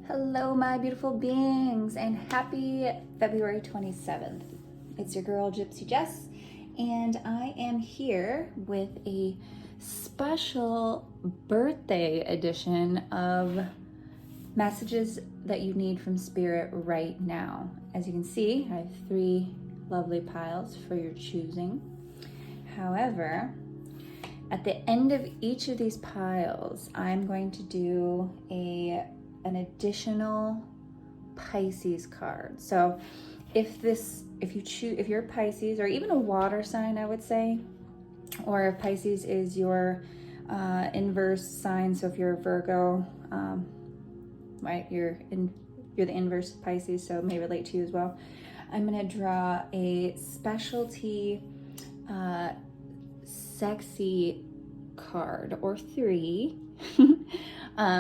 Hello, my beautiful beings, and happy February 27th. It's your girl, Gypsy Jess, and I am here with a special birthday edition of messages that you need from Spirit right now. As you can see, I have 3 lovely piles for your choosing. However, at the end of each of these piles, I'm going to do an additional Pisces card. So if you're a Pisces, or even a water sign, I would say, or if Pisces is your inverse sign, so if you're a Virgo, right, you're the inverse of Pisces, so it may relate to you as well. I'm gonna draw a specialty sexy card, or 3,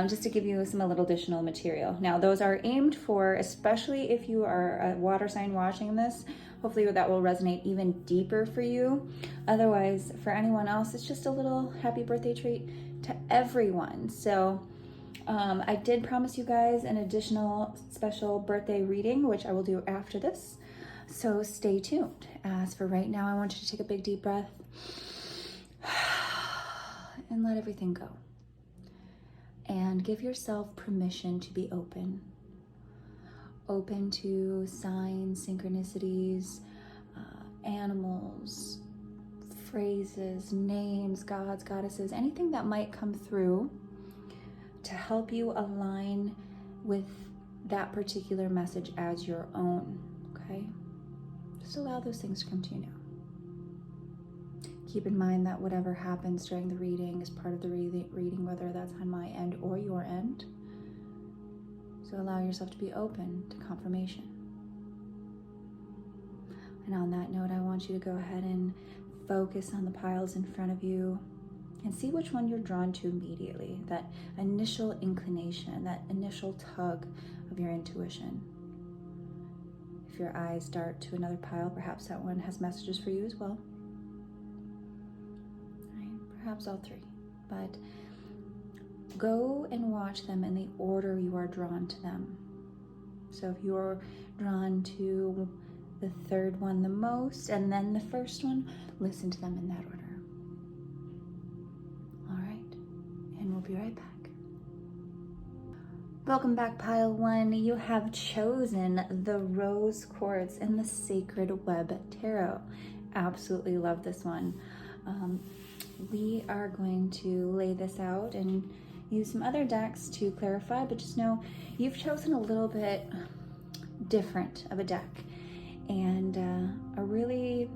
just to give you a little additional material. Now, those are aimed for, especially if you are a water sign watching this, hopefully that will resonate even deeper for you. Otherwise, for anyone else, it's just a little happy birthday treat to everyone. So I did promise you guys an additional special birthday reading, which I will do after this. So stay tuned. As for right now, I want you to take a big deep breath and let everything go. And give yourself permission to be open. Open to signs, synchronicities, animals, phrases, names, gods, goddesses, anything that might come through to help you align with that particular message as your own, okay? Just allow those things to come to you now. Keep in mind that whatever happens during the reading is part of the reading, whether that's on my end or your end. So allow yourself to be open to confirmation. And on that note, I want you to go ahead and focus on the piles in front of you and see which one you're drawn to immediately. That initial inclination, that initial tug of your intuition. If your eyes dart to another pile, perhaps that one has messages for you as well. Perhaps all 3, but go and watch them in the order you are drawn to them. So if you're drawn to the 3rd one the most, and then the 1st one, listen to them in that order. All right, and we'll be right back. Welcome back, pile 1. You have chosen the Rose Quartz and the Sacred Web Tarot. Absolutely love this one. We are going to lay this out and use some other decks to clarify, but just know you've chosen a little bit different of a deck, and a really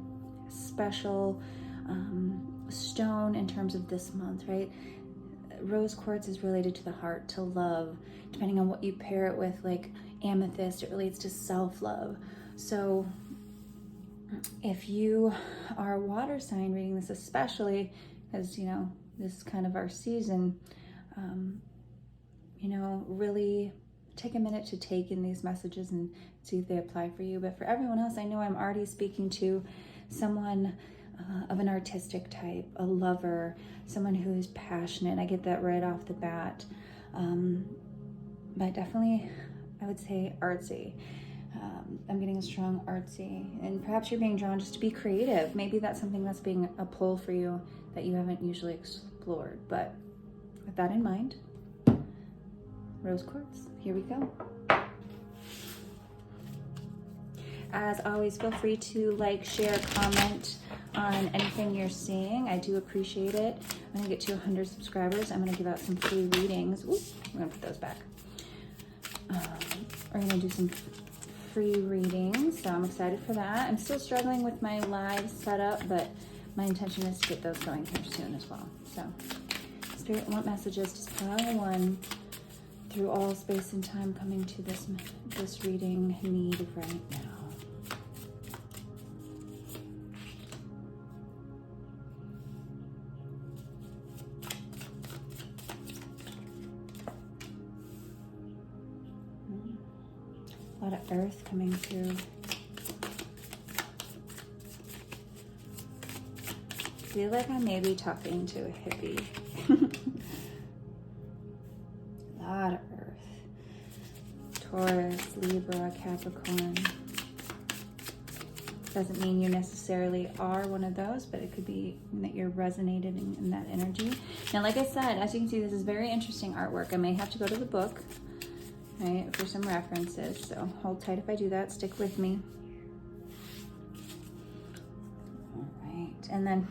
special stone in terms of this month, right? Rose quartz is related to the heart, to love. Depending on what you pair it with, like amethyst, it relates to self-love. So if you are a water sign reading this, especially because, you know, this is kind of our season, you know, really take a minute to take in these messages and see if they apply for you. But for everyone else, I know I'm already speaking to someone of an artistic type, a lover, someone who is passionate. I get that right off the bat. But definitely, I would say artsy. I'm getting a strong artsy, and perhaps you're being drawn just to be creative. Maybe that's something that's being a pull for you that you haven't usually explored. But with that in mind, Rose Quartz, here we go. As always, feel free to like, share, comment on anything you're seeing. I do appreciate it. When I get to 100 subscribers, I'm gonna give out some free readings. Ooh, I'm gonna put those back. We're gonna do some free readings, so I'm excited for that. I'm still struggling with my live setup, but my intention is to get those going here soon as well. So, Spirit, what messages does pile 1 through all space and time coming to this reading need right now? A lot of earth coming through. I feel like I may be talking to a hippie. A lot of earth. Taurus, Libra, Capricorn. Doesn't mean you necessarily are one of those, but it could be that you're resonated in that energy. Now, like I said, as you can see, this is very interesting artwork. I may have to go to the book, right, for some references. So hold tight if I do that. Stick with me. All right, and then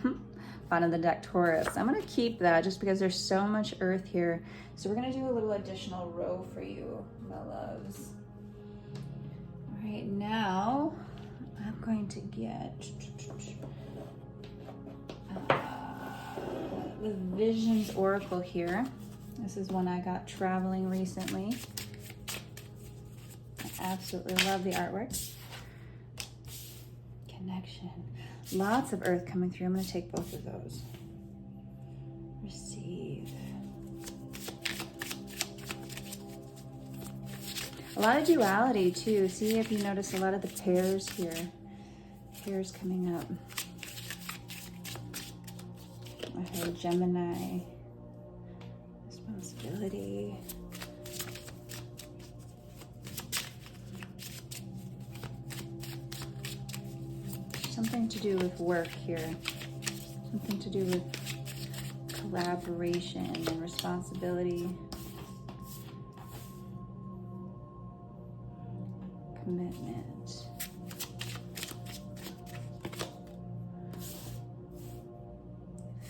bottom of the deck, Taurus. I'm gonna keep that just because there's so much earth here. So we're gonna do a little additional row for you, my loves. All right, now I'm going to get the Visions Oracle here. This is one I got traveling recently. I absolutely love the artwork. Connection. Lots of earth coming through. I'm going to take both of those. Receive. A lot of duality too. See if you notice a lot of the pairs here. Pairs coming up. I heard Gemini. Responsibility. Something to do with work here. Something to do with collaboration and responsibility. Commitment.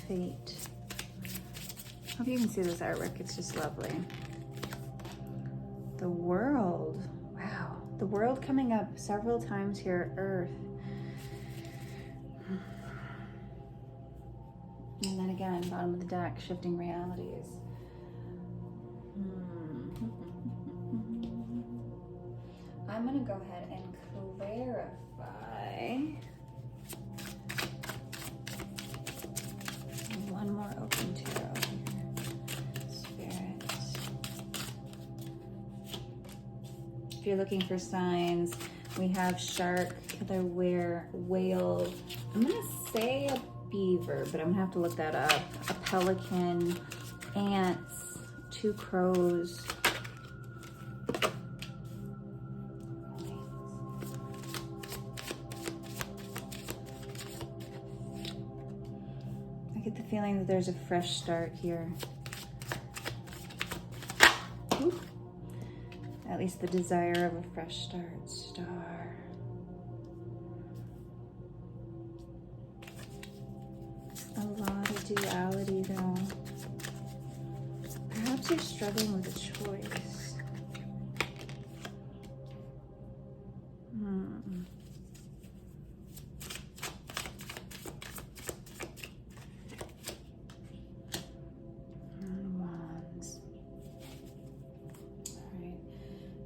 Fate. Hope you can see this artwork. It's just lovely. The world. Wow. The world coming up several times here. Earth. And then again, bottom of the deck, shifting realities. I'm going to go ahead and clarify. One more open tarot here. Spirit. If you're looking for signs, we have shark, killer whale. I'm going to say a beaver, but I'm going to have to look that up. A pelican, ants, 2 crows. I get the feeling that there's a fresh start here. Ooh. At least the desire of a fresh start. Star. A lot of duality though. Perhaps you're struggling with a choice. Wands. All right, a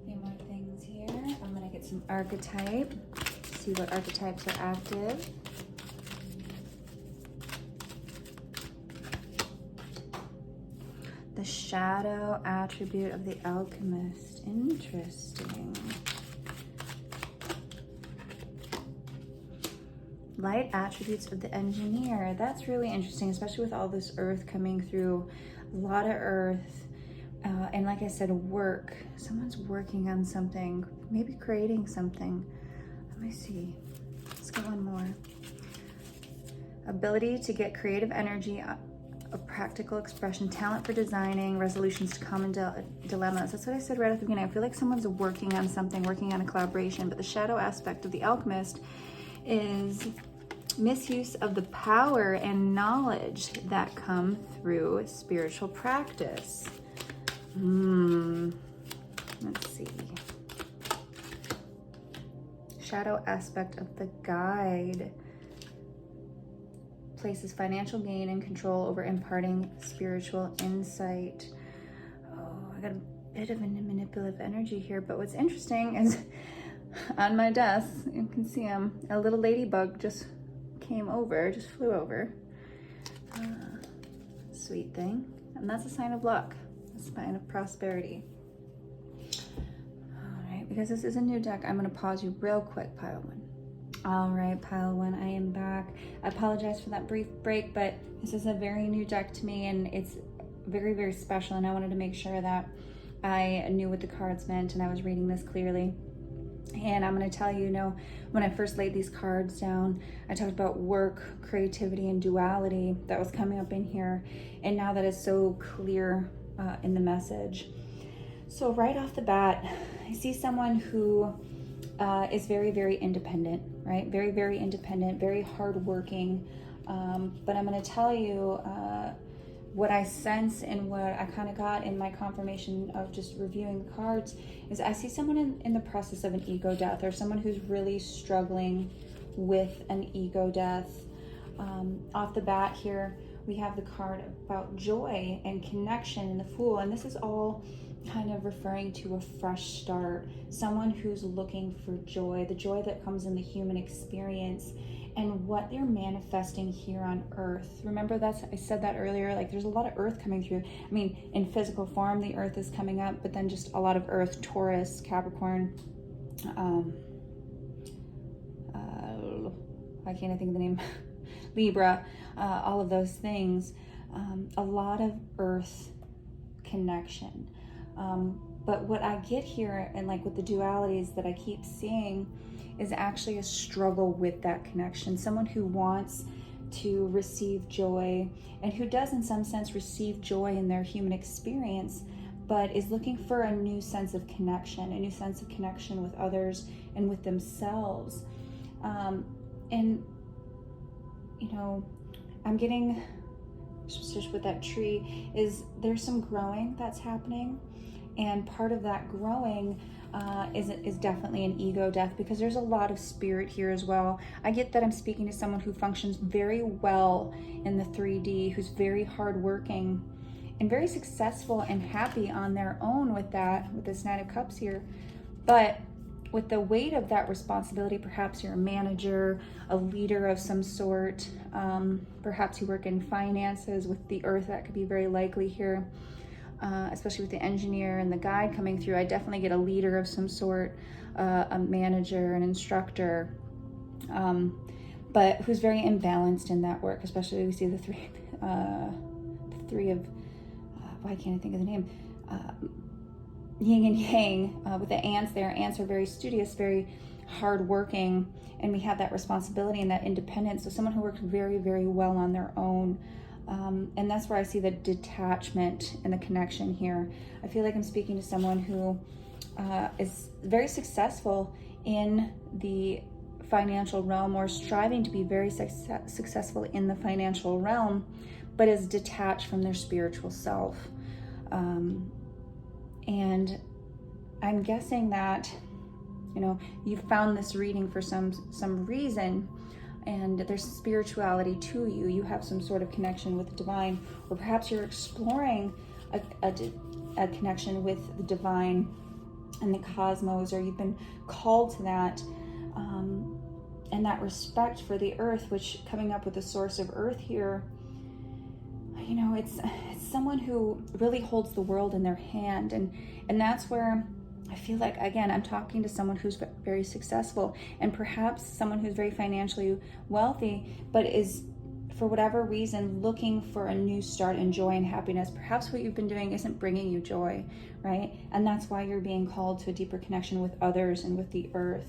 few more things here. I'm gonna get some archetype, see what archetypes are active. The shadow attribute of the alchemist. Interesting. Light attributes of the engineer. That's really interesting, especially with all this earth coming through. A lot of earth. And like I said, work. Someone's working on something, maybe creating something. Let me see. Let's get one more. Ability to get creative energy, a practical expression, talent for designing, resolutions to common dilemmas. That's what I said right at the beginning. I feel like someone's working on something, working on a collaboration, but the shadow aspect of the alchemist is misuse of the power and knowledge that come through spiritual practice. Let's see. Shadow aspect of the guide. Places financial gain and control over imparting spiritual insight. Oh, I got a bit of a manipulative energy here, but what's interesting is on my desk, you can see a little ladybug just came over, just flew over. Sweet thing. And that's a sign of luck, a sign of prosperity. All right, because this is a new deck, I'm gonna pause you real quick, pile one. All right, pile one, I am back. I apologize for that brief break, but this is a very new deck to me and it's very, very special. And I wanted to make sure that I knew what the cards meant and I was reading this clearly. And I'm going to tell you, when I first laid these cards down, I talked about work, creativity, and duality that was coming up in here. And now that is so clear in the message. So right off the bat, I see someone who is very, very independent, right? Very, very independent, very hardworking. But I'm going to tell you what I sense and what I kind of got in my confirmation of just reviewing the cards is I see someone in the process of an ego death, or someone who's really struggling with an ego death. Off the bat here, we have the card about joy and connection and the Fool, and this is all kind of referring to a fresh start, someone who's looking for joy, the joy that comes in the human experience and what they're manifesting here on earth. Remember, I said that earlier, like there's a lot of earth coming through. I mean, in physical form, the earth is coming up, but then just a lot of earth, Taurus, Capricorn, I can't think of the name, Libra, all of those things. A lot of earth connection. But what I get here, and like with the dualities that I keep seeing, is actually a struggle with that connection. Someone who wants to receive joy, and who does in some sense receive joy in their human experience, but is looking for a new sense of connection, with others and with themselves. And I'm getting, just with that tree, is there's some growing that's happening. And part of that growing is definitely an ego death, because there's a lot of spirit here as well. I get that I'm speaking to someone who functions very well in the 3D, who's very hardworking and very successful and happy on their own with this Knight of Cups here. But with the weight of that responsibility, perhaps you're a manager, a leader of some sort, perhaps you work in finances with the earth, that could be very likely here. Especially with the engineer and the guide coming through, I definitely get a leader of some sort, a manager, an instructor, but who's very imbalanced in that work. Especially we see the three of, why can't I think of the name? Yin and Yang, with the ants there. Ants are very studious, very hardworking, and we have that responsibility and that independence. So someone who works very, very well on their own. And that's where I see the detachment and the connection here. I feel like I'm speaking to someone who is very successful in the financial realm, or striving to be very successful in the financial realm, but is detached from their spiritual self. And I'm guessing that, you found this reading for some reason, and there's spirituality to you. You have some sort of connection with the divine, or perhaps you're exploring a connection with the divine and the cosmos, or you've been called to that, and that respect for the earth, which coming up with the source of earth here, it's someone who really holds the world in their hand, and that's where I feel like, again, I'm talking to someone who's very successful, and perhaps someone who's very financially wealthy, but is, for whatever reason, looking for a new start in joy and happiness. Perhaps what you've been doing isn't bringing you joy, right? And that's why you're being called to a deeper connection with others and with the earth.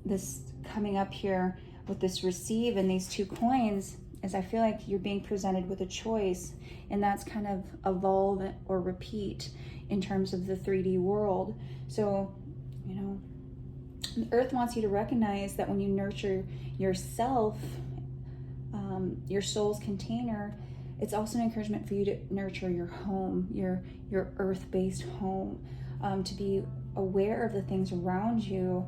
This coming up here with this receive and these two coins is, I feel like you're being presented with a choice, and that's kind of evolve or repeat in terms of the 3D world. So, the earth wants you to recognize that when you nurture yourself, your soul's container, it's also an encouragement for you to nurture your home, your earth-based home, to be aware of the things around you,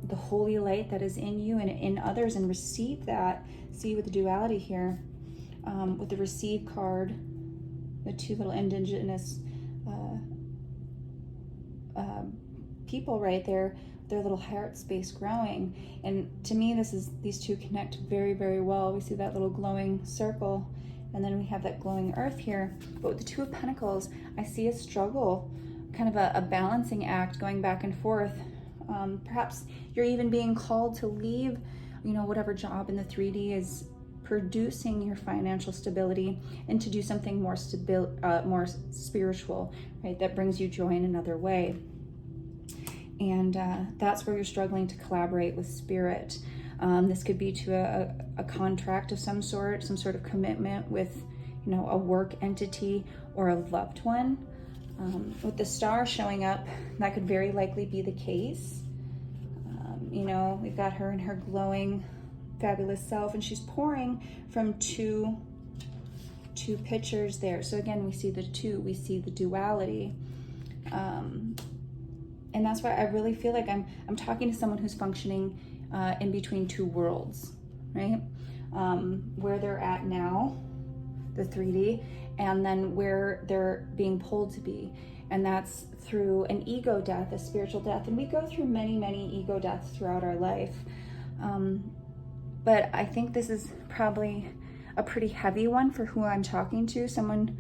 the holy light that is in you and in others, and receive that. See, with the duality here, with the receive card, the two little indigenous people right there, their little heart space growing. And to me, these two connect very, very well. We see that little glowing circle, and then we have that glowing earth here. But with the Two of Pentacles, I see a struggle, kind of a balancing act going back and forth. Perhaps you're even being called to leave, whatever job in the 3D is producing your financial stability and to do something more more spiritual, right? That brings you joy in another way. And that's where you're struggling to collaborate with spirit. This could be to a contract of some sort of commitment with, you know, a work entity or a loved one. With the star showing up, that could very likely be the case. You know, we've got her in her glowing, fabulous self, and she's pouring from two pictures there. So again, we see the two, we see the duality. And that's why I really feel like I'm talking to someone who's functioning in between two worlds, right? Where they're at now, the 3D, and then where they're being pulled to be. And that's through an ego death, a spiritual death. And we go through many, many ego deaths throughout our life. But I think this is probably a pretty heavy one for who I'm talking to, someone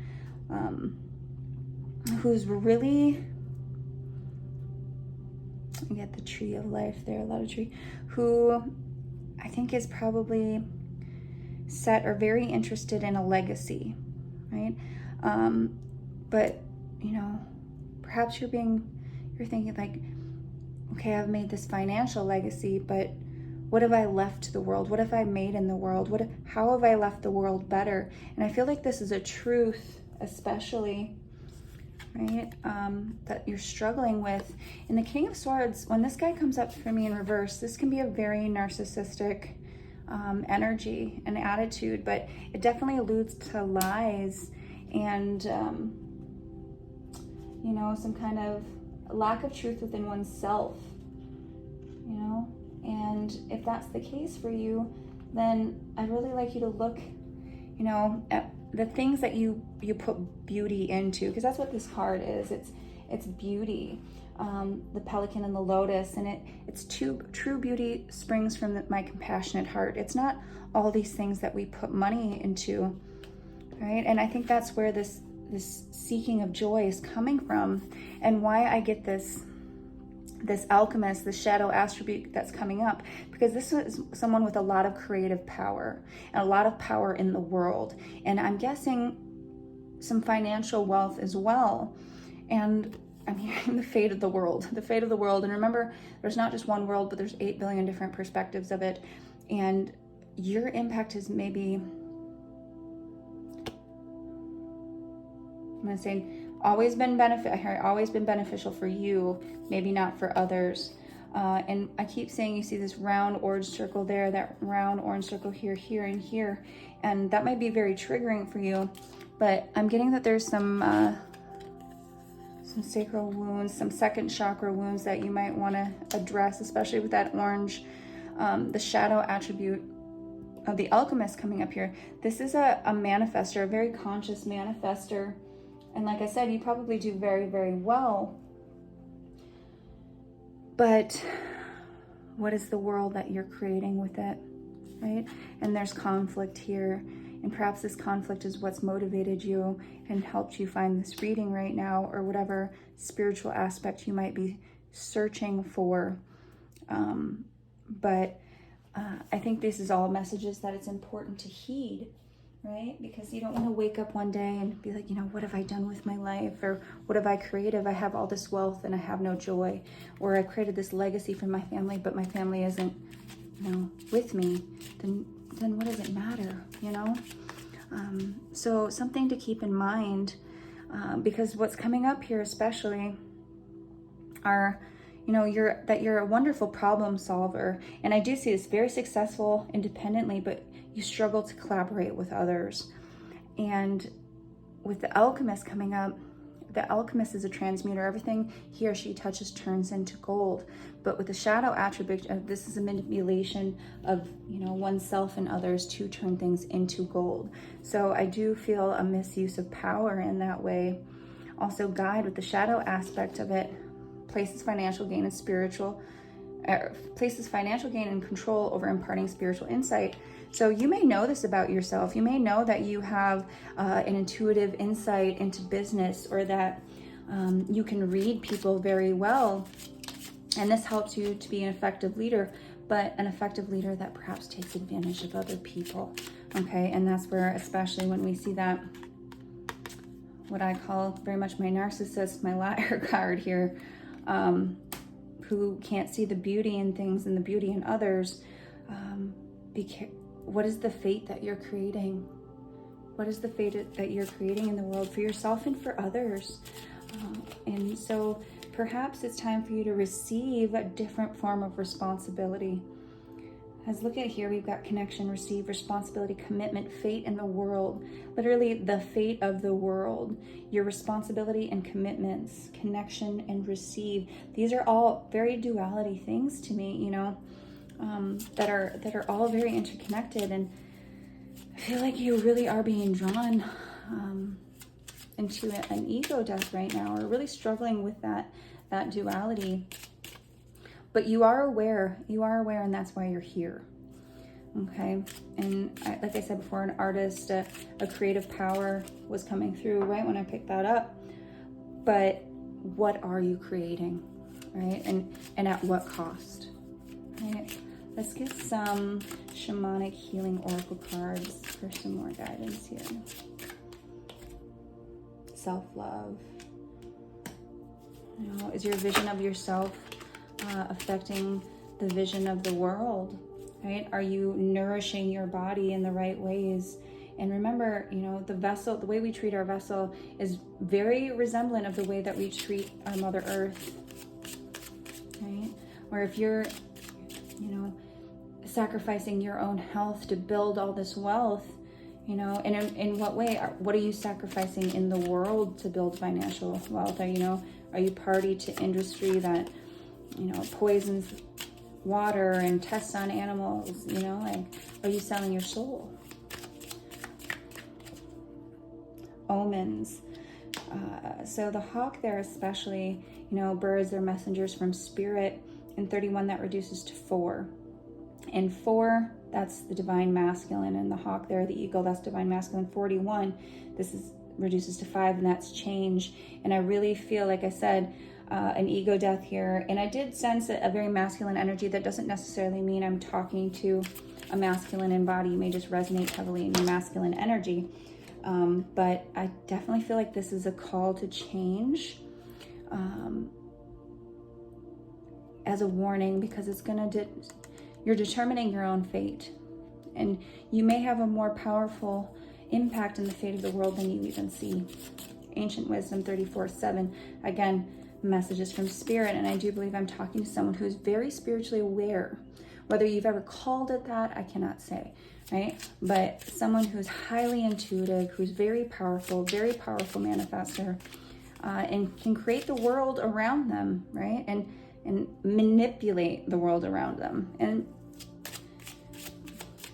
who's really, I get the tree of life there, a lot of tree, who I think is probably set or very interested in a legacy, right? But, you know, perhaps you're thinking like, okay, I've made this financial legacy, but what have I left to the world? What have I made in the world? How have I left the world better? And I feel like this is a truth, especially, right, that you're struggling with. In the King of Swords, when this guy comes up for me in reverse, this can be a very narcissistic energy and attitude, but it definitely alludes to lies and, you know, some kind of lack of truth within oneself, you know? And if that's the case for you, then I'd really like you to look, you know, at the things that you put beauty into, because that's what this card is. It's beauty. The pelican and the lotus, and it's true beauty springs from my compassionate heart. It's not all these things that we put money into, right? And I think that's where this seeking of joy is coming from, and why I get this alchemist, the shadow attribute that's coming up, because this is someone with a lot of creative power and a lot of power in the world, and I'm guessing some financial wealth as well. And I'm hearing the fate of the world. And remember, there's not just one world, but there's 8 billion different perspectives of it. And your impact is maybe, I'm gonna say, always been beneficial for you, maybe not for others. And I keep saying, you see this round orange circle there, that round orange circle here, here, and here. And that might be very triggering for you, but I'm getting that there's some sacral wounds, some second chakra wounds that you might want to address, especially with that orange, the shadow attribute of the alchemist coming up here. This is a manifester, a very conscious manifester. And like I said, you probably do very, very well. But what is the world that you're creating with it, right? And there's conflict here. And perhaps this conflict is what's motivated you and helped you find this reading right now, or whatever spiritual aspect you might be searching for. But I think this is all messages that it's important to heed, right? Because you don't want to wake up one day and be like, you know, what have I done with my life? Or what have I created? I have all this wealth and I have no joy. Or I created this legacy for my family, but my family isn't, you know, with me. Then what does it matter, you know? So something to keep in mind, because what's coming up here especially are, you know, you're a wonderful problem solver. And I do see this very successful independently, but you struggle to collaborate with others. And with the alchemist coming up, the alchemist is a transmuter. Everything he or she touches turns into gold. But with the shadow attribute, this is a manipulation of, you know, oneself and others to turn things into gold. So I do feel a misuse of power in that way. Also, guide with the shadow aspect of it places financial gain and control over imparting spiritual insight. So you may know this about yourself. You may know that you have an intuitive insight into business, or that you can read people very well. And this helps you to be an effective leader, but an effective leader that perhaps takes advantage of other people, Okay, and that's where, especially when we see that, what I call very much my narcissist, my liar card here, who can't see the beauty in things and the beauty in others. What is the fate that you're creating? What is the fate that you're creating in the world for yourself and for others? And so perhaps it's time for you to receive a different form of responsibility. As look at here, we've got connection, receive, responsibility, commitment, fate in the world. Literally the fate of the world. Your responsibility and commitments, connection and receive. These are all very duality things to me, you know, that are all very interconnected. And I feel like you really are being drawn into an ego death right now, or really struggling with that duality. But you are aware, and that's why you're here, okay? And like I said before, an artist, a creative power was coming through right when I picked that up. But what are you creating, right? And at what cost, right? Let's get some shamanic healing oracle cards for some more guidance here. Self-love. You know, is your vision of yourself affecting the vision of the world, right? Are you nourishing your body in the right ways? And remember, you know, the vessel, the way we treat our vessel is very resemblant of the way that we treat our Mother Earth, right? Or if you're, you know, sacrificing your own health to build all this wealth, you know, and in what way? What are you sacrificing in the world to build financial wealth? Are you party to industry that, you know, poisons water and tests on animals? You know, like, are you selling your soul? Omens. So the hawk there especially, you know, birds are messengers from spirit. And 31, that reduces to 4. And 4, that's the divine masculine. And the hawk there, the eagle, that's divine masculine. 41, this reduces to 5, and that's change. And I really feel, like I said, an ego death here. And I did sense a very masculine energy. That doesn't necessarily mean I'm talking to a masculine in body. You may just resonate heavily in your masculine energy. But I definitely feel like this is a call to change, as a warning, because it's you're determining your own fate. And you may have a more powerful impact in the fate of the world than you even see. Ancient Wisdom 34:7. Again, messages from spirit, and I do believe I'm talking to someone who's very spiritually aware. Whether you've ever called it that, I cannot say, right? But someone who's highly intuitive, who's very powerful manifestor, and can create the world around them, right? And manipulate the world around them. And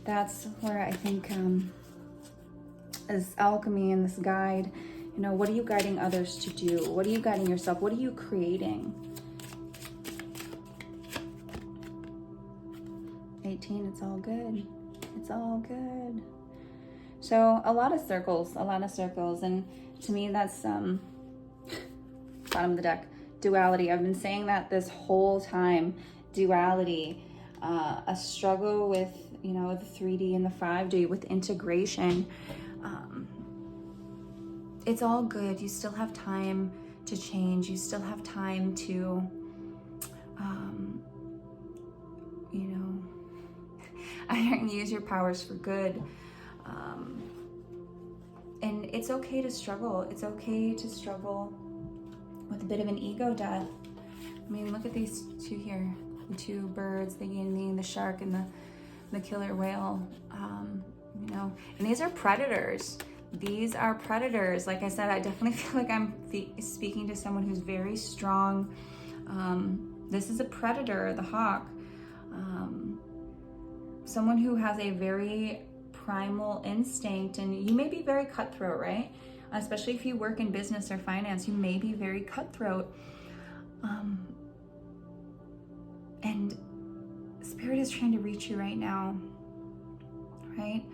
that's where I think as alchemy and this guide, you know, what are you guiding others to do? What are you guiding yourself? What are you creating? 18, it's all good. It's all good. So a lot of circles. And to me, that's bottom of the deck, duality. I've been saying that this whole time, duality, a struggle with, you know, the 3D and the 5D, with integration. It's all good. You still have time to change. You still have time to, you know, and use your powers for good. And it's okay to struggle. It's okay to struggle with a bit of an ego death. I mean, look at these two here. The two birds, the yin and yang, the shark and the killer whale. You know, and these are predators. These are predators. Like I said, I definitely feel like I'm speaking to someone who's very strong. This is a predator, the hawk. Someone who has a very primal instinct, and you may be very cutthroat, right? Especially if you work in business or finance, you may be very cutthroat. And Spirit is trying to reach you right now, right?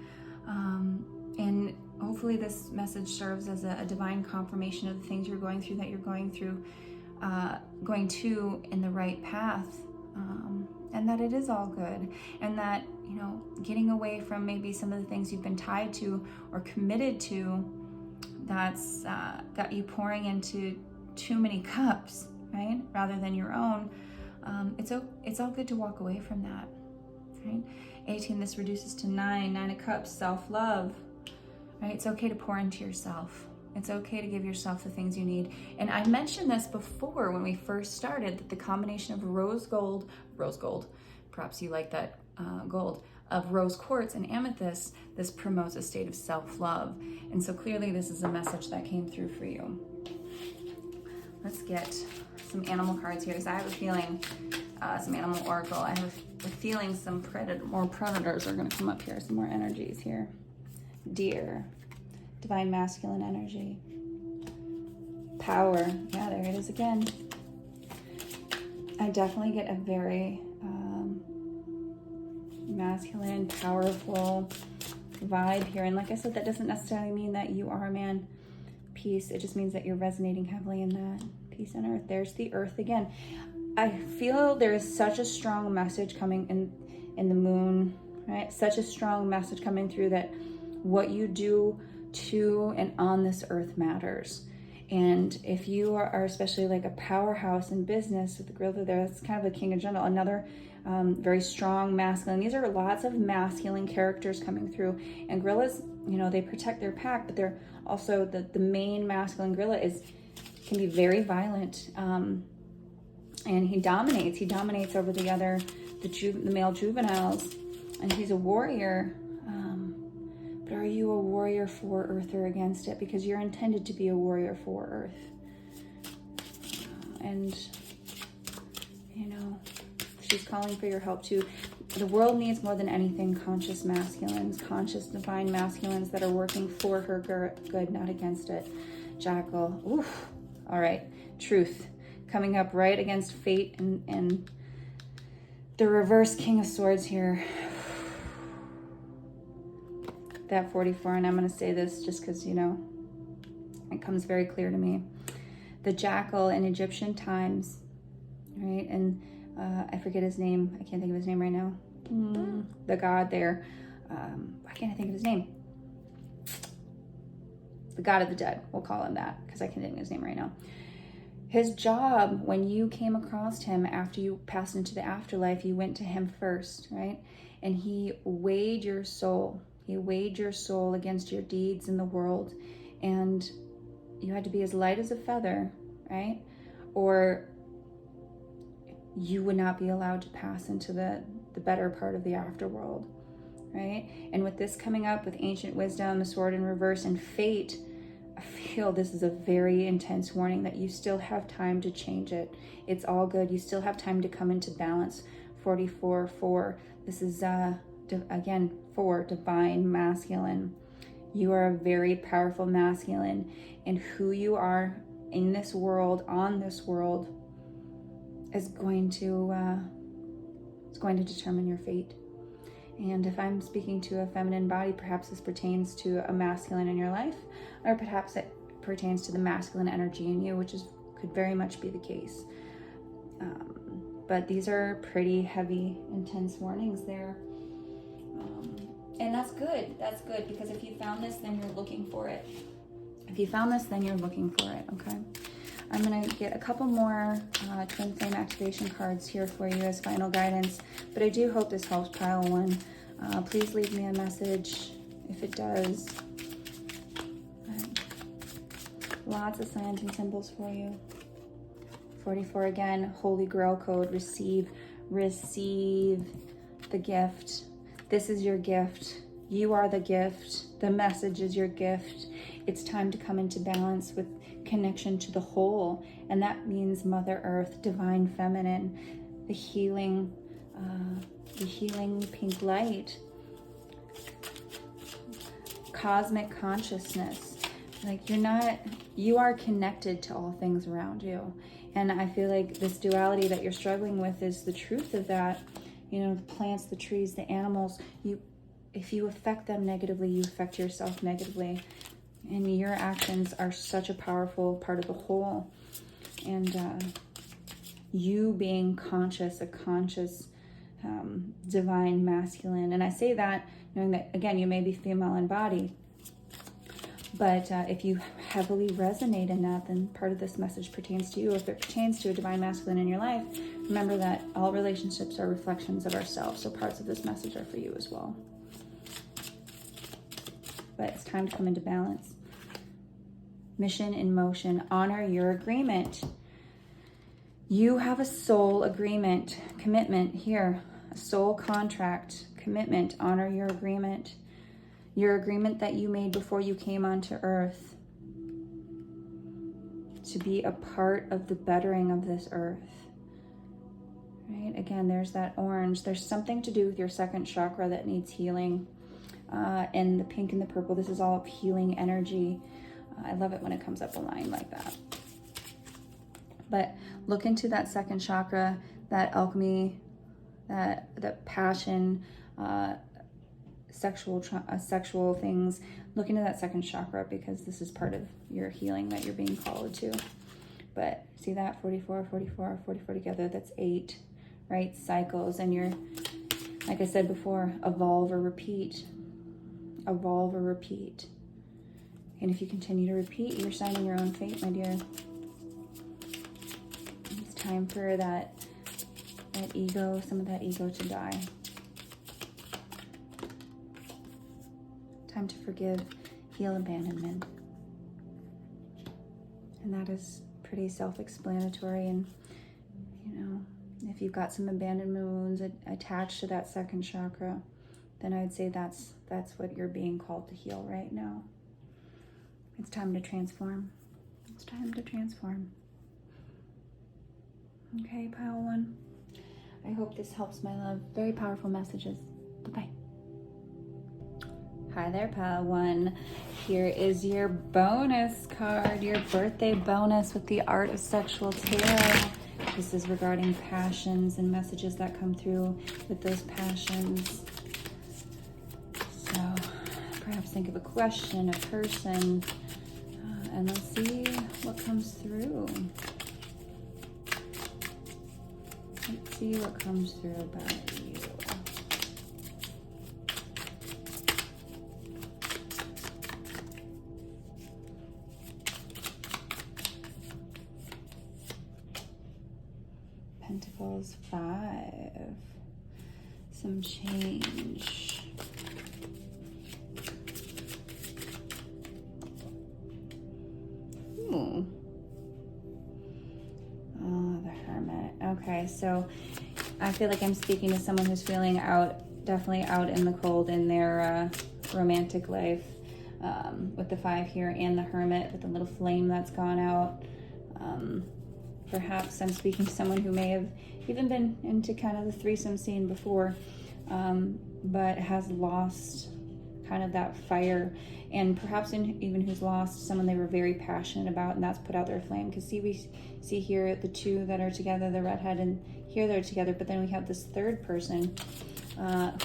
And hopefully this message serves as a divine confirmation of the things you're going through, that you're going to in the right path. and that it is all good, and that, you know, getting away from maybe some of the things you've been tied to or committed to that's got you pouring into too many cups, right, rather than your own. It's all good to walk away from that, right? 18, this reduces to 9 of cups, self-love, right? It's okay to pour into yourself. It's okay to give yourself the things you need. And I mentioned this before when we first started, that the combination of rose gold, perhaps you like that gold, of rose quartz and amethyst, this promotes a state of self-love. And so clearly this is a message that came through for you. Let's get some animal cards here, because I have a feeling, some animal oracle, I have a feeling some more predators are going to come up here, some more energies here. Deer, divine masculine energy, power, yeah, there it is again. I definitely get a very masculine, powerful vibe here. And like I said, that doesn't necessarily mean that you are a man. Peace, it just means that you're resonating heavily in that. Peace and earth. There's the earth again. I feel there is such a strong message coming in the moon, right? Such a strong message coming through that what you do to and on this earth matters. And if you are especially like a powerhouse in business with the gorilla there, that's kind of a king of general, another very strong masculine. These are lots of masculine characters coming through. And gorillas, you know, they protect their pack, but they're also the main masculine gorilla can be very violent. And he dominates over the male juveniles, and he's a warrior. But are you a warrior for Earth or against it? Because you're intended to be a warrior for Earth. And, you know, she's calling for your help too. The world needs more than anything conscious masculines, conscious divine masculines that are working for her good, not against it. Jackal. Oof. All right. Truth. Coming up right against fate and the reverse King of Swords here. That 44, and I'm going to say this just because, you know, it comes very clear to me. The jackal in Egyptian times, right? And I forget his name. I can't think of his name right now. The god there. Why can't I think of his name? The god of the dead. We'll call him that because I can't think of his name right now. His job, when you came across him after you passed into the afterlife, you went to him first, right? And he weighed your soul. He weighed your soul against your deeds in the world, and you had to be as light as a feather, right? Or you would not be allowed to pass into the better part of the afterworld, right? And with this coming up with ancient wisdom, the sword in reverse, and fate, I feel this is a very intense warning that you still have time to change it. It's all good. You still have time to come into balance. 44-4. This is again, 4, divine masculine. You are a very powerful masculine, and who you are in this world, on this world, is going to determine your fate. And if I'm speaking to a feminine body, perhaps this pertains to a masculine in your life, or perhaps it pertains to the masculine energy in you, which could very much be the case. But these are pretty heavy, intense warnings there. And that's good. That's good, because if you found this, then you're looking for it. If you found this, then you're looking for it, okay? I'm going to get a couple more twin flame activation cards here for you as final guidance, but I do hope this helps pile one. Please leave me a message if it does. Right. Lots of signs and symbols for you. 44 again, Holy Grail code, receive the gift. This is your gift. You are the gift. The message is your gift. It's time to come into balance with connection to the whole. And that means Mother Earth, divine feminine, the healing pink light, cosmic consciousness. Like you are connected to all things around you. And I feel like this duality that you're struggling with is the truth of that. You know, the plants, the trees, the animals, if you affect them negatively, you affect yourself negatively. And your actions are such a powerful part of the whole. And you being conscious, a conscious divine masculine. And I say that knowing that, again, you may be female in body, but if you heavily resonate in that, then part of this message pertains to you. If it pertains to a divine masculine in your life, remember that all relationships are reflections of ourselves. So parts of this message are for you as well. But it's time to come into balance. Mission in motion. Honor your agreement. You have a soul agreement, commitment here, a soul contract, commitment. Honor your agreement. Your agreement that you made before you came onto earth to be a part of the bettering of this earth. Right? Again, there's that orange. There's something to do with your second chakra that needs healing. And the pink and the purple, this is all of healing energy. I love it when it comes up aligned like that. But look into that second chakra, that alchemy, that passion, sexual things. Look into that second chakra, because this is part of your healing that you're being called to. But see that 44 together, that's 8, right? Cycles. And you're, like I said before, evolve or repeat. Evolve or repeat. And if you continue to repeat, you're signing your own fate, my dear. It's time for that ego, some of that ego to die. Time to forgive, heal abandonment. And that is pretty self-explanatory. And, you know, if you've got some abandonment wounds attached to that second chakra, then I'd say that's what you're being called to heal right now. It's time to transform. It's time to transform. Okay, pile 1. I hope this helps, my love. Very powerful messages. Bye-bye. Hi there, pile 1. Here is your bonus card, your birthday bonus with the Art of Sexual Tarot. This is regarding passions and messages that come through with those passions. So perhaps think of a question, a person, and let's see what comes through. Let's see what comes through about you. Pentacles 5. Some change. Oh, the Hermit. Okay, so I feel like I'm speaking to someone who's feeling definitely out in the cold in their romantic life, with the 5 here and the Hermit with the little flame that's gone out. Perhaps I'm speaking to someone who may have even been into kind of the threesome scene before, but has lost kind of that fire, and perhaps even who's lost someone they were very passionate about, and that's put out their flame. Because we see here the 2 that are together, the redhead, and here they're together, but then we have this third person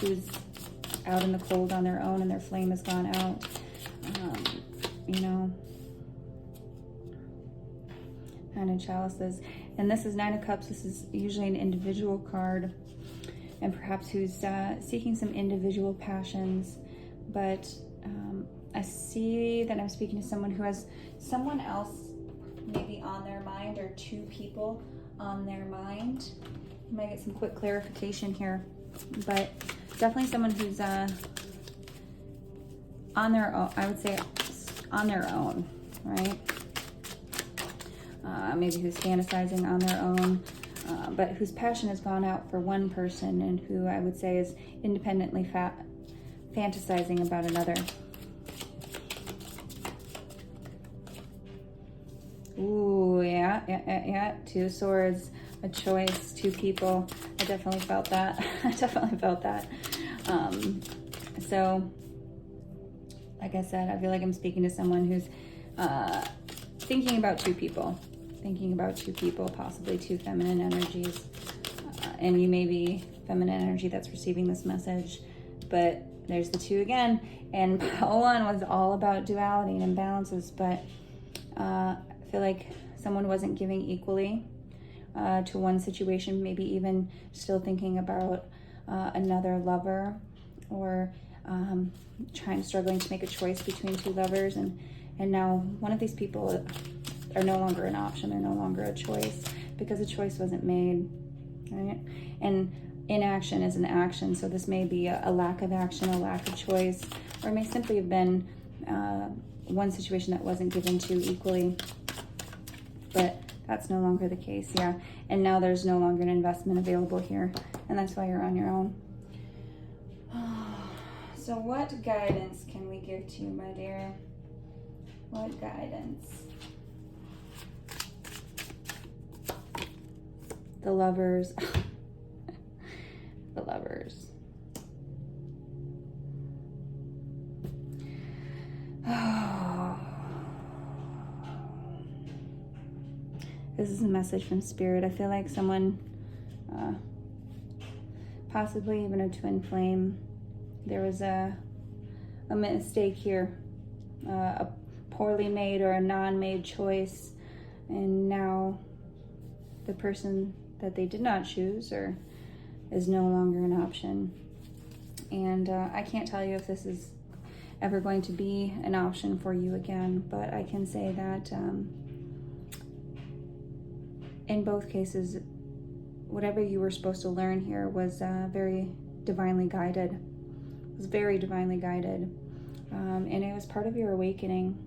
who's out in the cold on their own, and their flame has gone out. You know, 9 of Chalices, and this is 9 of Cups. This is usually an individual card, and perhaps who's seeking some individual passions, but I see that I'm speaking to someone who has someone else maybe on their mind, or 2 people on their mind. You might get some quick clarification here, but definitely someone who's on their own. I would say on their own, right? Maybe who's fantasizing on their own, but whose passion has gone out for one person, and who I would say is independently fantasizing about another. Ooh, yeah. 2 swords, a choice, 2 people. I definitely felt that. So, like I said, I feel like I'm speaking to someone who's thinking about 2 people, possibly 2 feminine energies. And you may be feminine energy that's receiving this message, but there's the 2 again. And pile 1 was all about duality and imbalances, but I feel like someone wasn't giving equally to one situation, maybe even still thinking about another lover, or struggling to make a choice between two lovers, and now one of these people are no longer an option. They're no longer a choice because a choice wasn't made, right? And inaction is an action, so this may be a lack of action, a lack of choice, or it may simply have been one situation that wasn't given to equally, but that's no longer the case. Yeah, and now there's no longer an investment available here, and that's why you're on your own. So what guidance can we give to you, my dear? What guidance? The Lovers. The Lovers. This is a message from Spirit. I feel like someone, possibly even a twin flame, there was a mistake here, a poorly made or a non-made choice, and now the person that they did not choose or is no longer an option. And I can't tell you if this is ever going to be an option for you again, but I can say that in both cases, whatever you were supposed to learn here was very divinely guided. It was very divinely guided. And it was part of your awakening.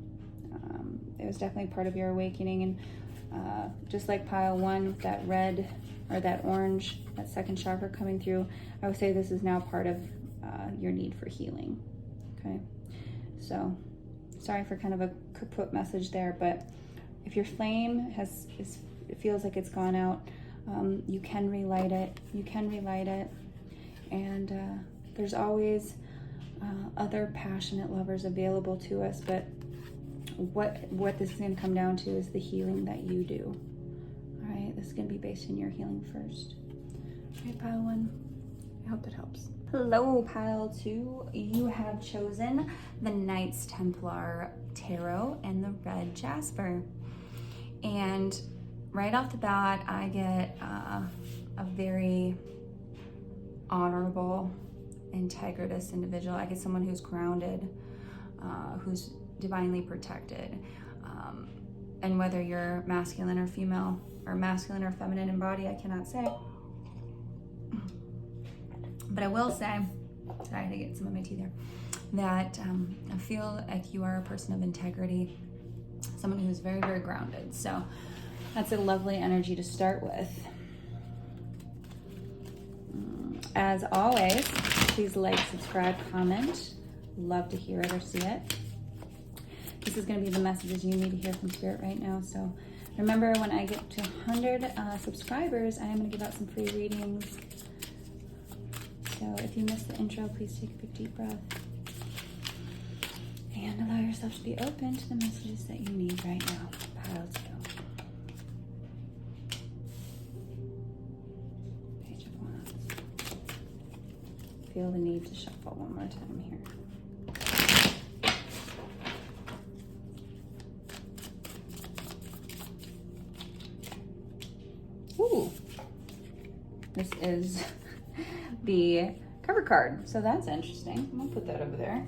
It was definitely part of your awakening. And just like pile one, that red or that orange, that second chakra coming through, I would say this is now part of your need for healing. Okay. So sorry for kind of a kaput message there, but if your flame it feels like it's gone out, you can relight it. You can relight it. And there's always other passionate lovers available to us, but what this is going to come down to is the healing that you do. All right, this is going to be based in your healing first. All right, pile one, I hope that helps. Hello, pile two. You have chosen the Knights Templar Tarot and the red Jasper. And right off the bat, I get a very honorable, integritous individual. I get someone who's grounded, who's divinely protected. And whether you're masculine or female, or masculine or feminine in body, I cannot say. But I will say, sorry, I had to get some of my tea there, that I feel like you are a person of integrity, someone who's very, very grounded. So that's a lovely energy to start with. As always, please like, subscribe, comment. Love to hear it or see it. This is going to be the messages you need to hear from Spirit right now. So remember, when I get to 100 subscribers, I am going to give out some free readings. So if you missed the intro, please take a big deep breath and allow yourself to be open to the messages that you need right now. Pile two. Page of Wands. Feel the need to shuffle one more time here. Ooh, this is the cover card, so that's interesting. I'm gonna put that over there.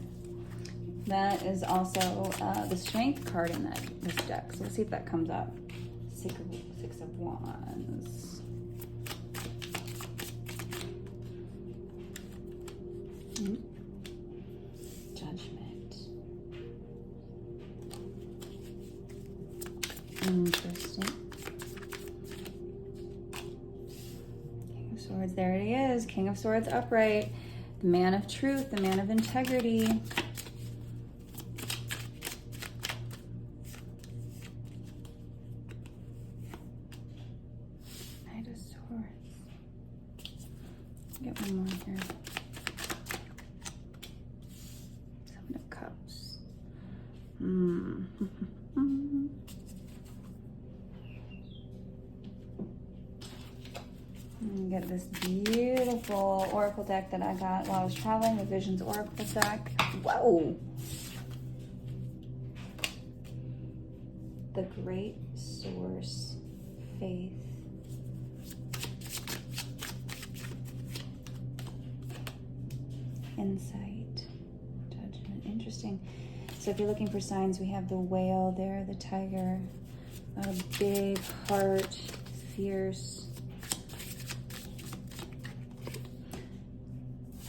That is also the strength card in this deck. So let's see if that comes up. Six of Wands. Judgment. Interesting. Swords, there it is. King of Swords upright. The man of truth, the man of integrity. Knight of Swords. Get one more here. Seven of Cups. Get this beautiful oracle deck that I got while I was traveling, the Visions Oracle deck. Whoa! The Great Source, Faith. insight, judgment. Interesting. So if you're looking for signs, we have the whale there, the tiger, a big heart, fierce.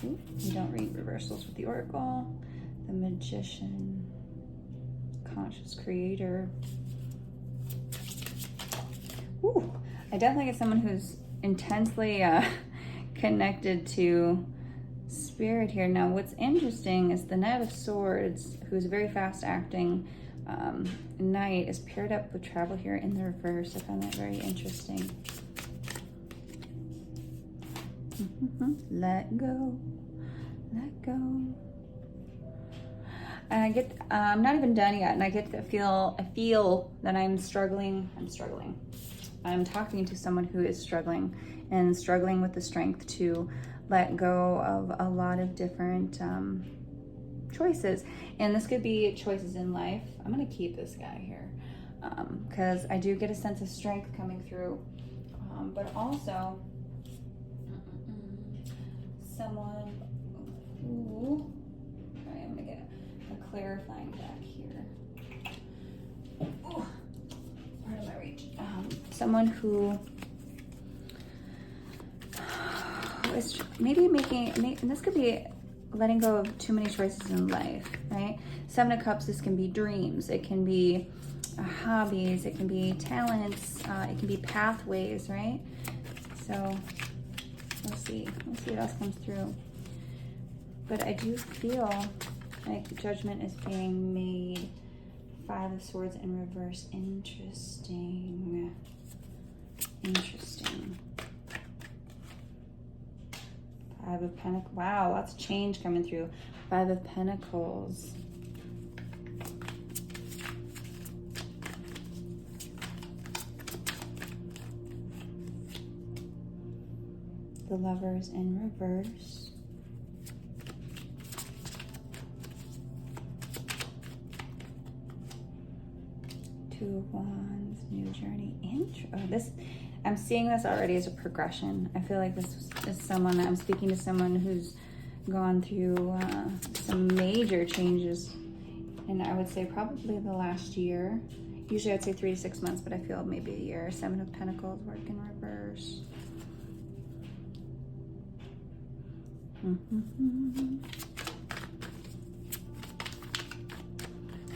Ooh, you don't read reversals with the oracle. The magician, conscious creator. Ooh, I definitely get someone who's intensely connected to spirit here. Now, what's interesting is the Knight of Swords, who's a very fast-acting knight, is paired up with travel here in the reverse. I found that very interesting. Let go, let go. And I get, I'm not even done yet, and I get to feel, I feel that I'm struggling. I'm talking to someone who is struggling and struggling with the strength to let go of a lot of different choices. And this could be choices in life. I'm gonna keep this guy here because I do get a sense of strength coming through, but also someone, ooh, all right, I'm gonna get a clarifying back here. Ooh, part of my reach. Someone who is maybe making, and this could be letting go of too many choices in life, right? Seven of Cups, this can be dreams, it can be hobbies, it can be talents, it can be pathways, right? So let's see what else comes through. But I do feel like judgment is being made. Five of Swords in reverse. Interesting. Interesting. Five of Pentacles. Wow, lots of change coming through. Five of Pentacles. The Lovers in reverse. Two of Wands, new journey. This, I'm seeing this already as a progression. I feel like this is someone, I'm speaking to someone who's gone through some major changes, and I would say probably the last year. Usually I'd say 3 to 6 months, but I feel maybe a year. Seven of Pentacles, work in reverse.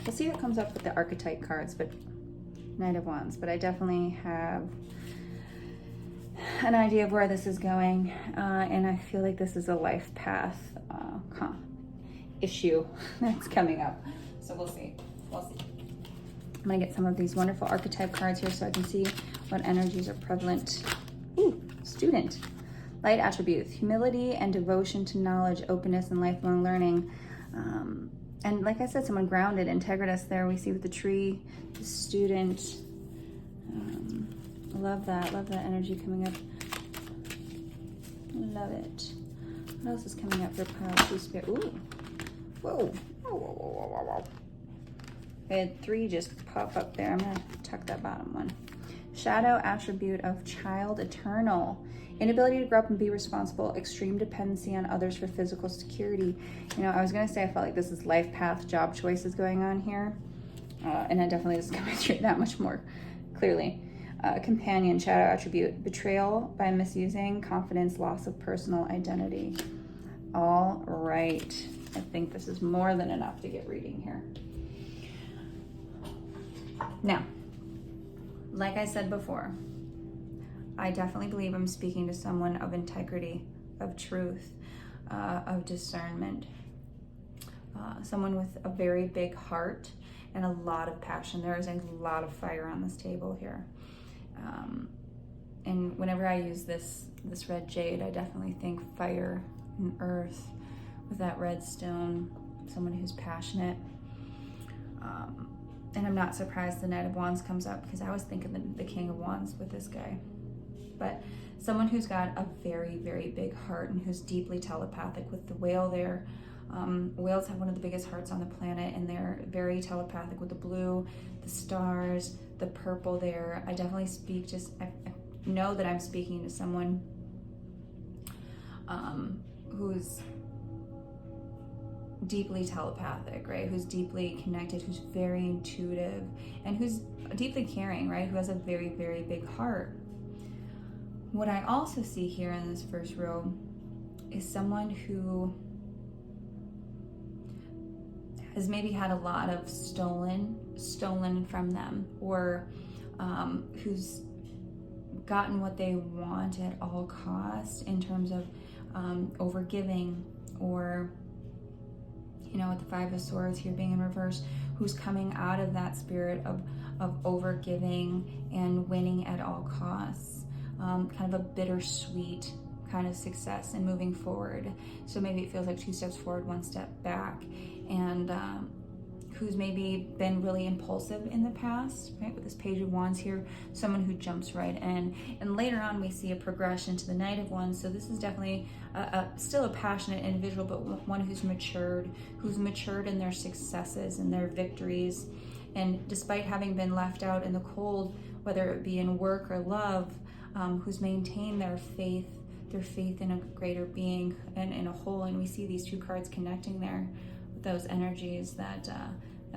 We'll see what comes up with the archetype cards, but Knight of Wands. But I definitely have an idea of where this is going, and I feel like this is a life path issue that's coming up. So we'll see. We'll see. I'm gonna get some of these wonderful archetype cards here so I can see what energies are prevalent. Ooh, student. Light attributes, humility and devotion to knowledge, openness and lifelong learning. And like I said, someone grounded, integritas there we see with the tree, the student. Love that energy coming up. Love it. What else is coming up for Pile 2 Spirit? Ooh, whoa. I had 3 just pop up there. I'm gonna tuck that bottom one. Shadow attribute of child eternal. Inability to grow up and be responsible, extreme dependency on others for physical security. You know, I was gonna say I felt like this is life path, job choices going on here. And it definitely is coming through that much more clearly. Companion, shadow attribute, betrayal by misusing, confidence, loss of personal identity. All right, I think this is more than enough to get reading here. Now, like I said before, I definitely believe I'm speaking to someone of integrity, of truth, of discernment, someone with a very big heart and a lot of passion. There is a lot of fire on this table here. And whenever I use this red jade, I definitely think fire and earth with that red stone, someone who's passionate. And I'm not surprised the Knight of Wands comes up because I was thinking the King of Wands with this guy. But someone who's got a very, very big heart and who's deeply telepathic with the whale there. Whales have one of the biggest hearts on the planet, and they're very telepathic with the blue, the stars, the purple there. I definitely speak, I know that I'm speaking to someone who's deeply telepathic, right? Who's deeply connected, who's very intuitive, and who's deeply caring, right? Who has a very, very big heart. What I also see here in this first row is someone who has maybe had a lot of stolen from them, or who's gotten what they want at all costs in terms of overgiving, or, you know, with the Five of Swords here being in reverse, who's coming out of that spirit of overgiving and winning at all costs, kind of a bittersweet kind of success and moving forward. So maybe it feels like 2 steps forward, 1 step back, and who's maybe been really impulsive in the past, right? With this Page of Wands here, someone who jumps right in. And later on, we see a progression to the Knight of Wands. So this is definitely still a passionate individual, but one who's matured in their successes and their victories. And despite having been left out in the cold, whether it be in work or love, who's maintained their faith in a greater being and in a whole. And we see these 2 cards connecting there with those energies, that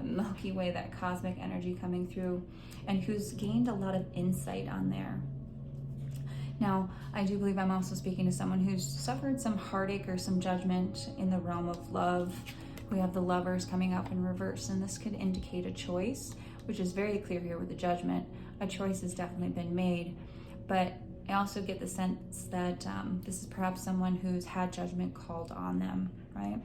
Milky Way, that cosmic energy coming through, and who's gained a lot of insight on there. Now, I do believe I'm also speaking to someone who's suffered some heartache or some judgment in the realm of love. We have the Lovers coming up in reverse, and this could indicate a choice, which is very clear here with the Judgment. A choice has definitely been made, but I also get the sense that this is perhaps someone who's had judgment called on them, right?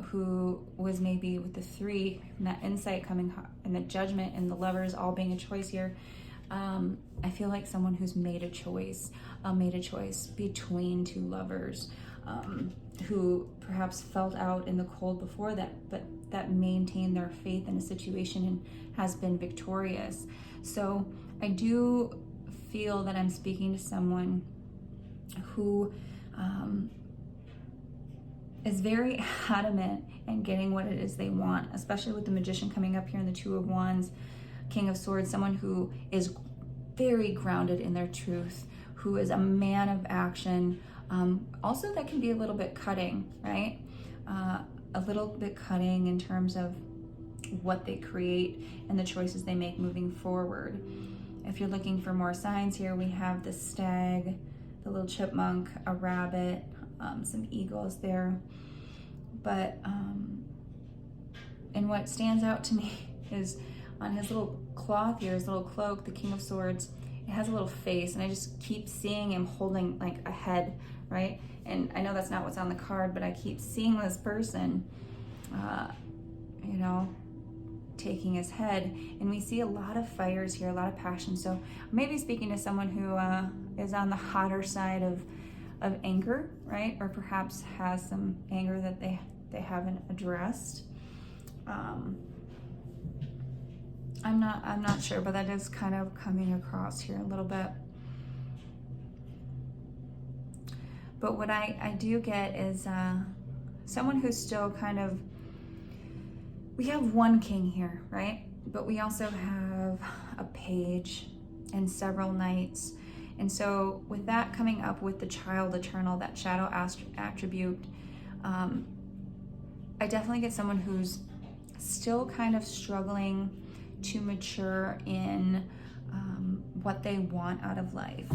Who was maybe with the 3, and that insight coming, and the Judgment and the Lovers all being a choice here. I feel like someone who's made a choice between 2 lovers, who perhaps felt out in the cold before that, but that maintained their faith in a situation and has been victorious. So I do feel that I'm speaking to someone who is very adamant in getting what it is they want, especially with the Magician coming up here in the 2 of Wands, King of Swords, someone who is very grounded in their truth, who is a man of action. Also, that can be a little bit cutting, right? A little bit cutting in terms of what they create and the choices they make moving forward. If you're looking for more signs here, we have the stag, the little chipmunk, a rabbit, some eagles there. But, and what stands out to me is on his little cloth here, his little cloak, the King of Swords, it has a little face, and I just keep seeing him holding like a head, right? And I know that's not what's on the card, but I keep seeing this person, you know, taking his head, and we see a lot of fires here, a lot of passion. So maybe speaking to someone who is on the hotter side of anger, right? Or perhaps has some anger that they haven't addressed. I'm not sure, but that is kind of coming across here a little bit. But what I do get is someone who's still kind of, we have 1 king here, right? But we also have a page and several knights. And so with that coming up with the child eternal, that shadow attribute, I definitely get someone who's still kind of struggling to mature in what they want out of life,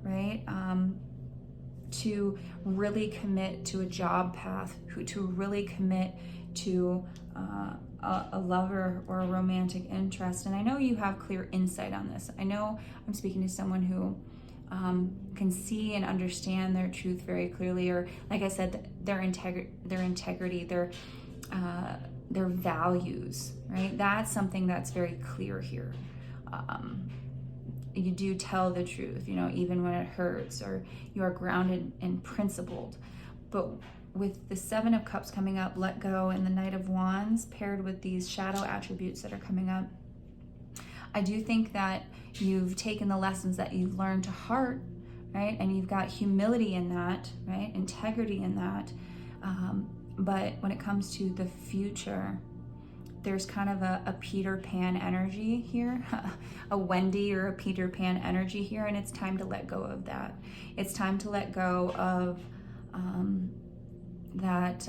right? To really commit to a job path, to really commit to a lover or a romantic interest. And I know you have clear insight on this. I know I'm speaking to someone who can see and understand their truth very clearly, or like I said, their integrity, their values, right? That's something that's very clear here. You do tell the truth, you know, even when it hurts, or you are grounded and principled. But with the 7 of Cups coming up, let go, and the Knight of Wands paired with these shadow attributes that are coming up, I do think that you've taken the lessons that you've learned to heart, right? And you've got humility in that, right? Integrity in that. But when it comes to the future, there's kind of a Peter Pan energy here, a Wendy or a Peter Pan energy here, and it's time to let go of that. It's time to let go of that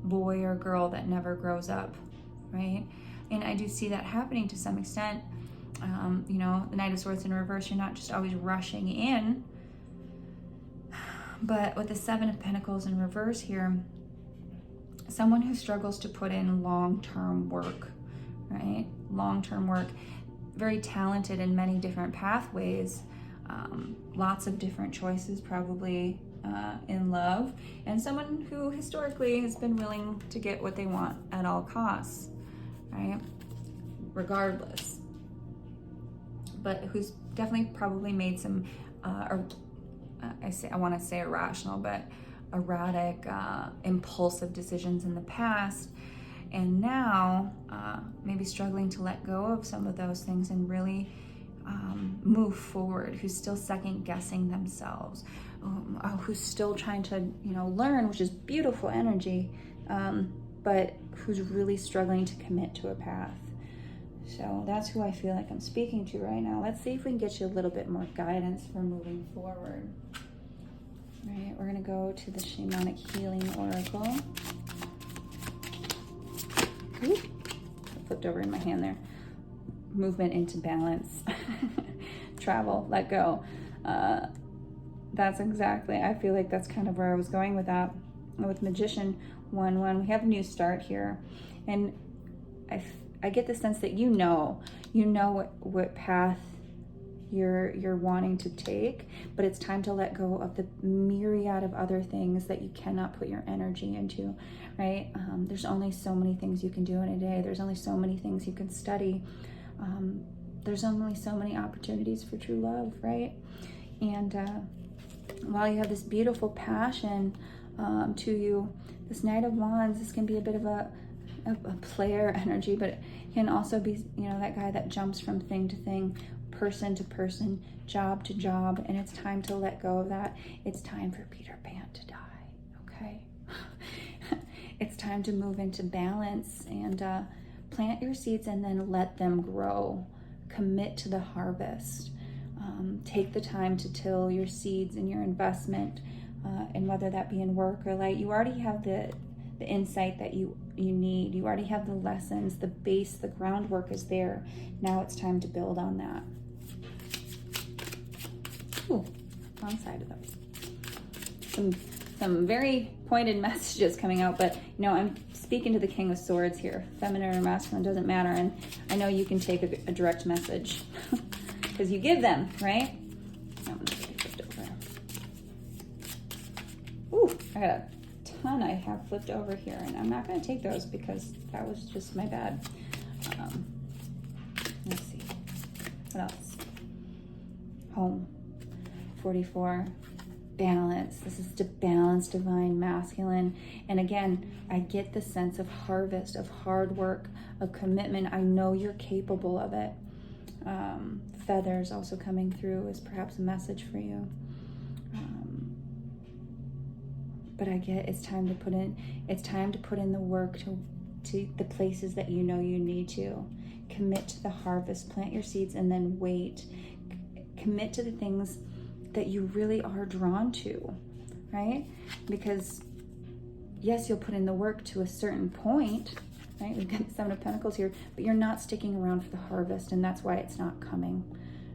boy or girl that never grows up, right? And I do see that happening to some extent. You know, the Knight of Swords in reverse, you're not just always rushing in, but with the Seven of Pentacles in reverse here, someone who struggles to put in long-term work, right? Long-term work, very talented in many different pathways, lots of different choices probably in love, and someone who historically has been willing to get what they want at all costs, right? Regardless. But who's definitely probably made some, I want to say irrational, but erratic, impulsive decisions in the past, and now maybe struggling to let go of some of those things and really move forward, who's still second guessing themselves, who's still trying to, you know, learn, which is beautiful energy, but who's really struggling to commit to a path. So that's who I feel like I'm speaking to right now. Let's see if we can get you a little bit more guidance for moving forward. All right, we're gonna go to the Shamanic Healing Oracle. Ooh, I flipped over in my hand there. Movement into balance. Travel, let go. That's exactly, I feel like that's kind of where I was going with that. With Magician 1-1, we have a new start here. And I get the sense that you know what path you're wanting to take, but it's time to let go of the myriad of other things that you cannot put your energy into, right? There's only so many things you can do in a day. There's only so many things you can study. There's only so many opportunities for true love, right? And while you have this beautiful passion to you, this Knight of Wands, this can be a bit of a player energy, but it can also be, you know, that guy that jumps from thing to thing, person to person, job to job, and it's time to let go of that. It's time for Peter Pan to die, okay? It's time to move into balance and plant your seeds and then let them grow. Commit to the harvest. Take the time to till your seeds and your investment, and whether that be in work or light, you already have the insight that you need. You already have the lessons, the base, the groundwork is there. Now it's time to build on that. Ooh, wrong side of those. Some very pointed messages coming out, but you know, I'm speaking to the King of Swords here. Feminine or masculine doesn't matter, and I know you can take a direct message because you give them, right? I'm gonna get it flipped over. Ooh, I got a ton I have flipped over here, and I'm not going to take those because that was just my bad. Let's see. What else? Home. 44. Balance. This is to balance divine masculine. And again, I get the sense of harvest, of hard work, of commitment. I know you're capable of it. Feathers also coming through is perhaps a message for you. But I get it's time to put in the work to the places that you know you need to. Commit to the harvest, plant your seeds, and then wait. Commit to the things that you really are drawn to, right? Because yes, you'll put in the work to a certain point, right? We've got the Seven of Pentacles here, but you're not sticking around for the harvest, and that's why it's not coming,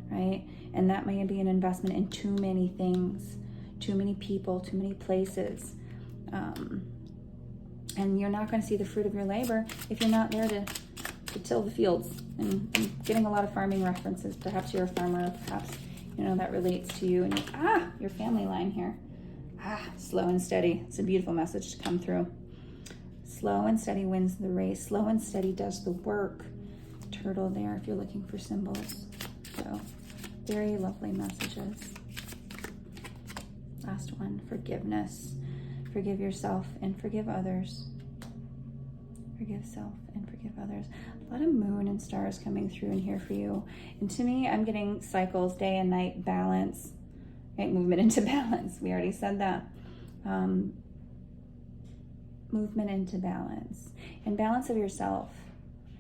right? And that may be an investment in too many things, too many people, too many places. And you're not going to see the fruit of your labor if you're not there to till the fields. And I'm getting a lot of farming references. Perhaps you're a farmer, perhaps, you know, that relates to you and your family line here. Slow and steady. It's a beautiful message to come through. Slow and steady wins the race. Slow and steady does the work. Turtle there if you're looking for symbols. So very lovely messages. Last one, forgiveness. Forgive yourself and forgive others. Forgive self and forgive others. A lot of moon and stars coming through in here for you. And to me, I'm getting cycles, day and night, balance, right? Movement into balance. We already said that. Movement into balance. And balance of yourself,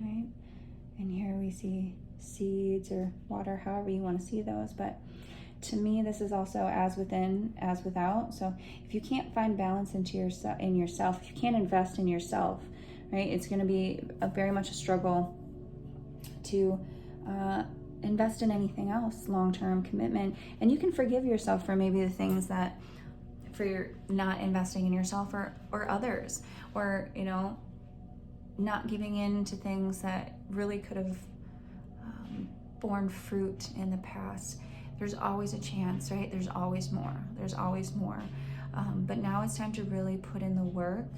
right? And here we see seeds or water, however you want to see those. But to me, this is also as within, as without. So if you can't find balance in yourself, if you can't invest in yourself, right, it's going to be very much a struggle to invest in anything else, long-term commitment. And you can forgive yourself for maybe the things that, for your not investing in yourself or others, or, you know, not giving in to things that really could have borne fruit in the past. There's always a chance, right? There's always more. There's always more. But now it's time to really put in the work.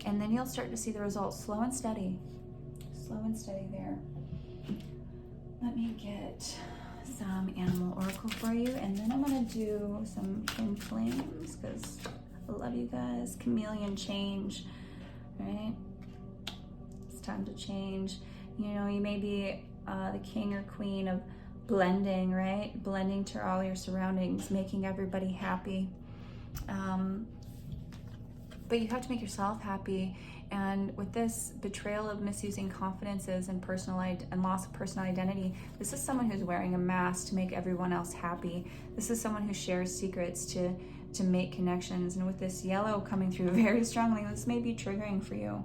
And then you'll start to see the results, slow and steady. Slow and steady there. Let me get some animal oracle for you, and then I'm gonna do some twin flames because I love you guys. Chameleon change, right? It's time to change. You know, you may be the king or queen of blending, right? Blending to all your surroundings, making everybody happy. But you have to make yourself happy. And with this betrayal of misusing confidences and and loss of personal identity, this is someone who's wearing a mask to make everyone else happy. This is someone who shares secrets to make connections. And with this yellow coming through very strongly, this may be triggering for you.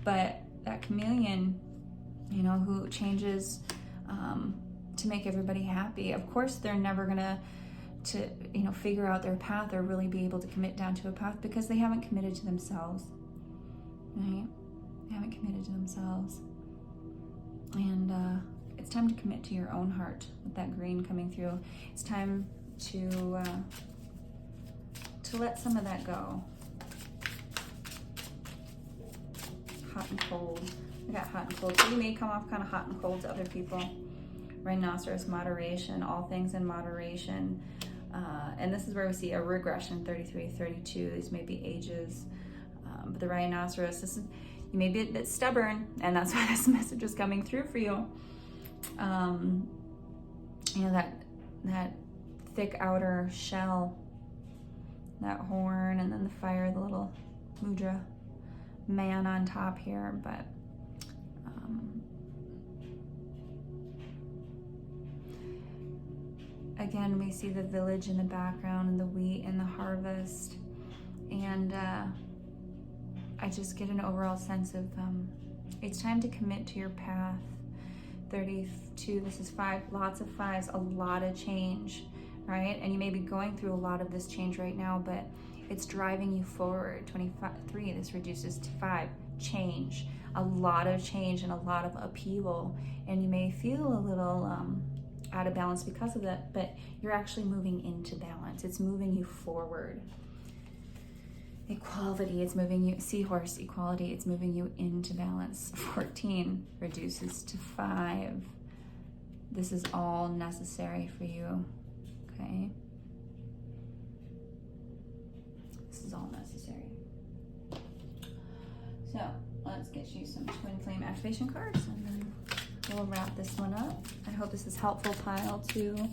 But that chameleon, you know, who changes to make everybody happy. Of course, they're never gonna you know, figure out their path or really be able to commit down to a path because they haven't committed to themselves, right? They haven't committed to themselves. And it's time to commit to your own heart with that green coming through. It's time to let some of that go. Hot and cold. I got hot and cold. So you may come off kind of hot and cold to other people. Rhinoceros, moderation, all things in moderation. And this is where we see a regression, 33, 32. These may be ages. But the rhinoceros, you may be a bit stubborn, and that's why this message is coming through for you. You know, that thick outer shell, that horn, and then the fire, the little mudra man on top here. But again, we see the village in the background and the wheat and the harvest. And I just get an overall sense of it's time to commit to your path. 32, this is 5, lots of 5s, a lot of change, right? And you may be going through a lot of this change right now, but it's driving you forward. 23, this reduces to 5, change. A lot of change and a lot of upheaval. And you may feel a little out of balance because of that, but you're actually moving into balance. It's moving you forward. Equality, it's moving you, seahorse, equality, it's moving you into balance. 14 reduces to 5. This is all necessary for you, okay? This is all necessary. So let's get you some twin flame activation cards, and then we'll wrap this one up. I hope this is helpful, pile 2. Go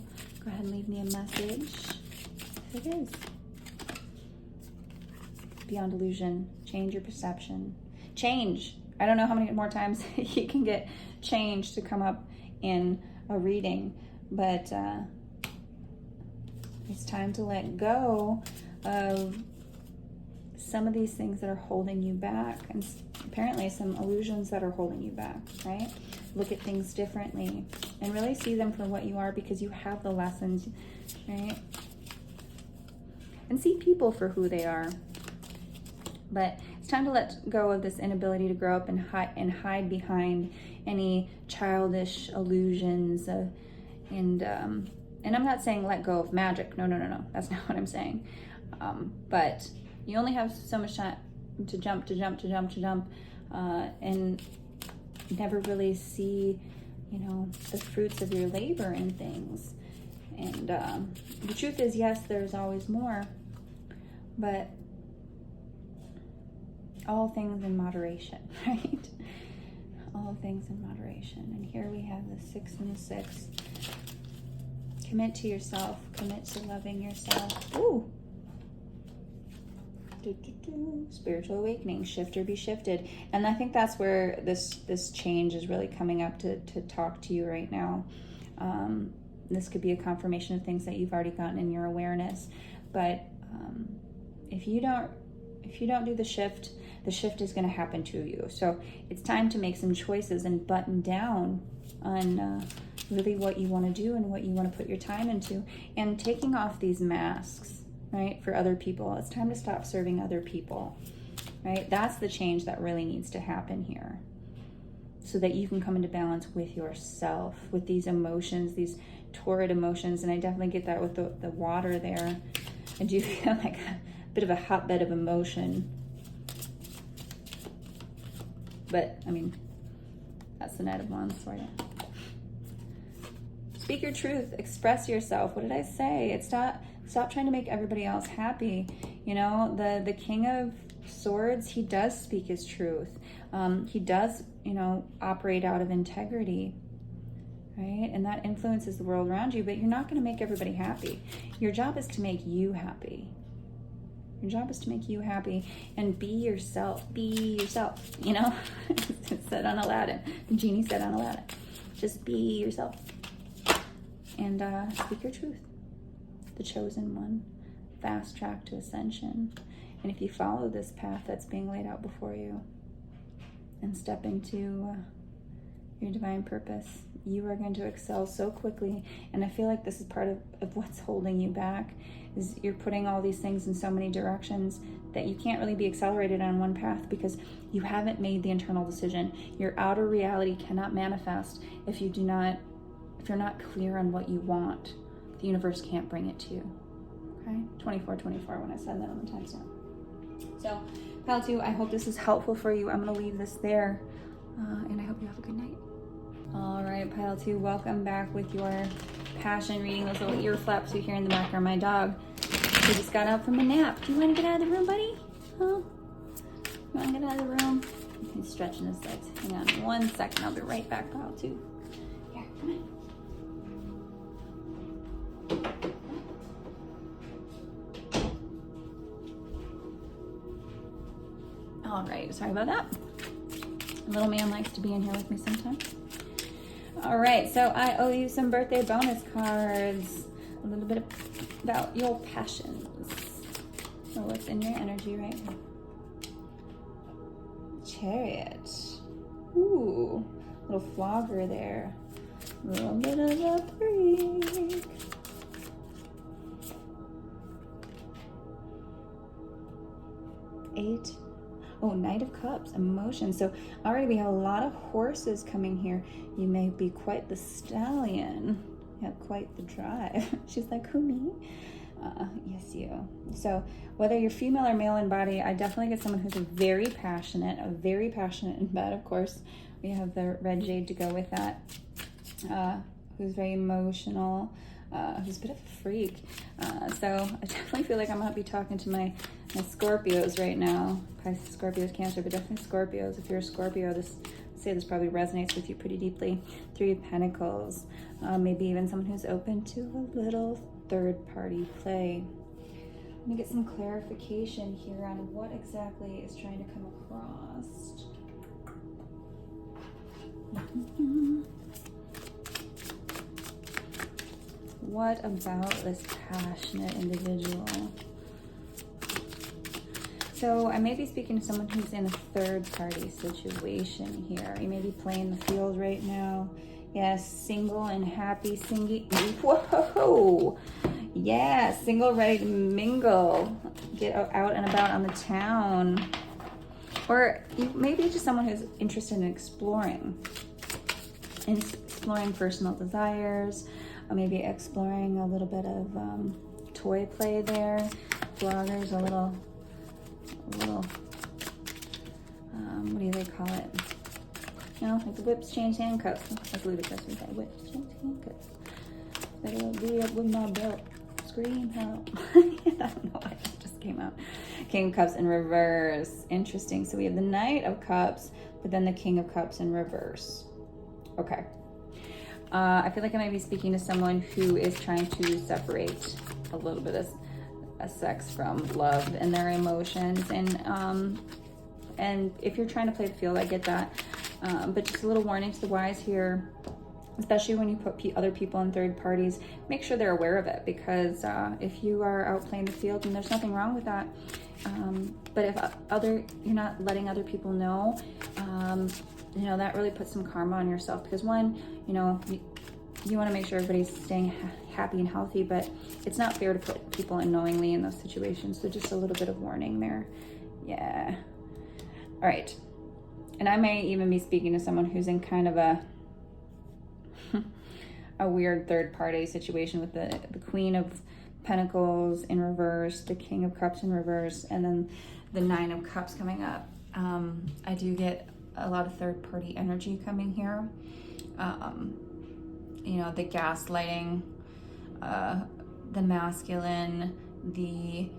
ahead and leave me a message if it is. Beyond illusion, change your perception. Change. I don't know how many more times you can get change to come up in a reading, but it's time to let go of some of these things that are holding you back, and apparently some illusions that are holding you back, right? Look at things differently and really see them for what you are, because you have the lessons, right? And see people for who they are. But it's time to let go of this inability to grow up and hide behind any childish illusions. And I'm not saying let go of magic. No. That's not what I'm saying. But you only have so much time to jump, and never really see, you know, the fruits of your labor in things. And the truth is, yes, there's always more, but all things in moderation, right? All things in moderation. And here we have the 6 and the 6. Commit to yourself. Commit to loving yourself. Ooh. Spiritual awakening. Shift or be shifted. And I think that's where this change is really coming up to talk to you right now. This could be a confirmation of things that you've already gotten in your awareness. But if you don't do the shift is going to happen to you. So it's time to make some choices and button down on really what you want to do and what you want to put your time into, and taking off these masks, right, for other people. It's time to stop serving other people, right? That's the change that really needs to happen here, so that you can come into balance with yourself, with these emotions, these torrid emotions. And I definitely get that with the water there. I do feel like a bit of a hotbed of emotion. But, I mean, that's the Knight of Wands for you. Speak your truth. Express yourself. What did I say? It's stop trying to make everybody else happy. You know, the King of Swords, he does speak his truth. He does, you know, operate out of integrity, right? And that influences the world around you, but you're not going to make everybody happy. Your job is to make you happy. Your job is to make you happy and be yourself. Be yourself, you know? It said on Aladdin. The genie said on Aladdin. Just be yourself. And speak your truth. The chosen one. Fast track to ascension. And if you follow this path that's being laid out before you and step into your divine purpose, you are going to excel so quickly. And I feel like this is part of what's holding you back, is you're putting all these things in so many directions that you can't really be accelerated on one path because you haven't made the internal decision. Your outer reality cannot manifest if you're not clear on what you want. The universe can't bring it to you. Okay? 24/24 when I said that on the timestamp. So, Pile 2, I hope this is helpful for you. I'm going to leave this there, and I hope you have a good night. All right, Pile 2, welcome back with your passion reading. Those little ear flaps you hear in the background. My dog, he just got up from a nap. Do you want to get out of the room, buddy? Huh? You want to get out of the room? He's stretching his legs. Hang on 1 second. I'll be right back, Pile 2. Here, come on. All right, sorry about that. Little man likes to be in here with me sometimes. All right, so I owe you some birthday bonus cards. A little bit about your passions. So what's in your energy right now? Chariot. Ooh, little flogger there. A little bit of a break. Eight. Oh, Knight of Cups, emotion. So already we have a lot of horses coming here. You may be quite the stallion. You have quite the drive. She's like, who, me? Yes, you. So whether you're female or male in body, I definitely get someone who's very passionate in bed, of course. We have the red jade to go with that. Who's very emotional, who's a bit of a freak. So I definitely feel like I'm going to be talking to my Scorpios right now. Pisces, Scorpios, Cancer, but definitely Scorpios. If you're a Scorpio, this probably resonates with you pretty deeply. 3 of Pentacles, maybe even someone who's open to a little third-party play. Let me get some clarification here on what exactly is trying to come across. What about this passionate individual? So I may be speaking to someone who's in a third-party situation here. You may be playing the field right now. Yes, single and happy, whoa! Yeah, single, ready to mingle. Get out and about on the town. Or maybe just someone who's interested in exploring personal desires, or maybe exploring a little bit of toy play there. Bloggers, a little, what do they call it? You know, like the whips, chains, handcuffs. That's ludicrous. We say whips, chains, handcuffs. Like a little video with my belt. Scream help. I don't know why that just came out. King of Cups in reverse. Interesting. So we have the Knight of Cups, but then the King of Cups in reverse. Okay. I feel like I might be speaking to someone who is trying to separate a little bit of sex from love and their emotions. And if you're trying to play the field, I get that. But just a little warning to the wise here. especially when you put other people in third parties. Make sure they're aware of it, because if you are out playing the field, and there's nothing wrong with that, but if you're not letting other people know, you know, that really puts some karma on yourself, because one, you know, you want to make sure everybody's staying happy and healthy, but it's not fair to put people unknowingly in those situations. So just a little bit of warning there. Yeah. All right. And I may even be speaking to someone who's in kind of a weird third party situation with the Queen of Pentacles in reverse, the King of Cups in reverse, and then the Nine of Cups coming up. I do get a lot of third party energy coming here. You know, the gaslighting, the masculine, the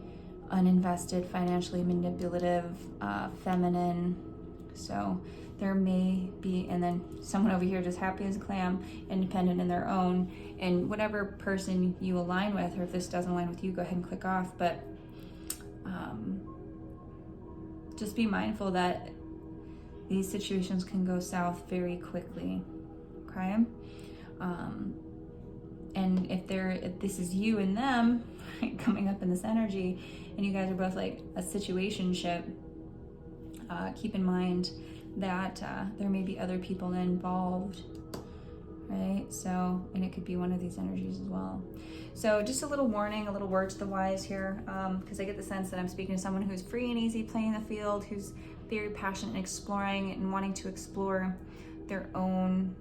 uninvested, financially manipulative, feminine. So there may be, and then someone over here just happy as a clam, independent in their own, and whatever person you align with, or if this doesn't align with you, go ahead and click off. But just be mindful that these situations can go south very quickly, okay? And if this is you and them coming up in this energy, and you guys are both like a situationship, keep in mind that there may be other people involved, right? So, and it could be one of these energies as well. So just a little warning, a little word to the wise here, because I get the sense that I'm speaking to someone who's free and easy playing the field, who's very passionate in exploring and wanting to explore their own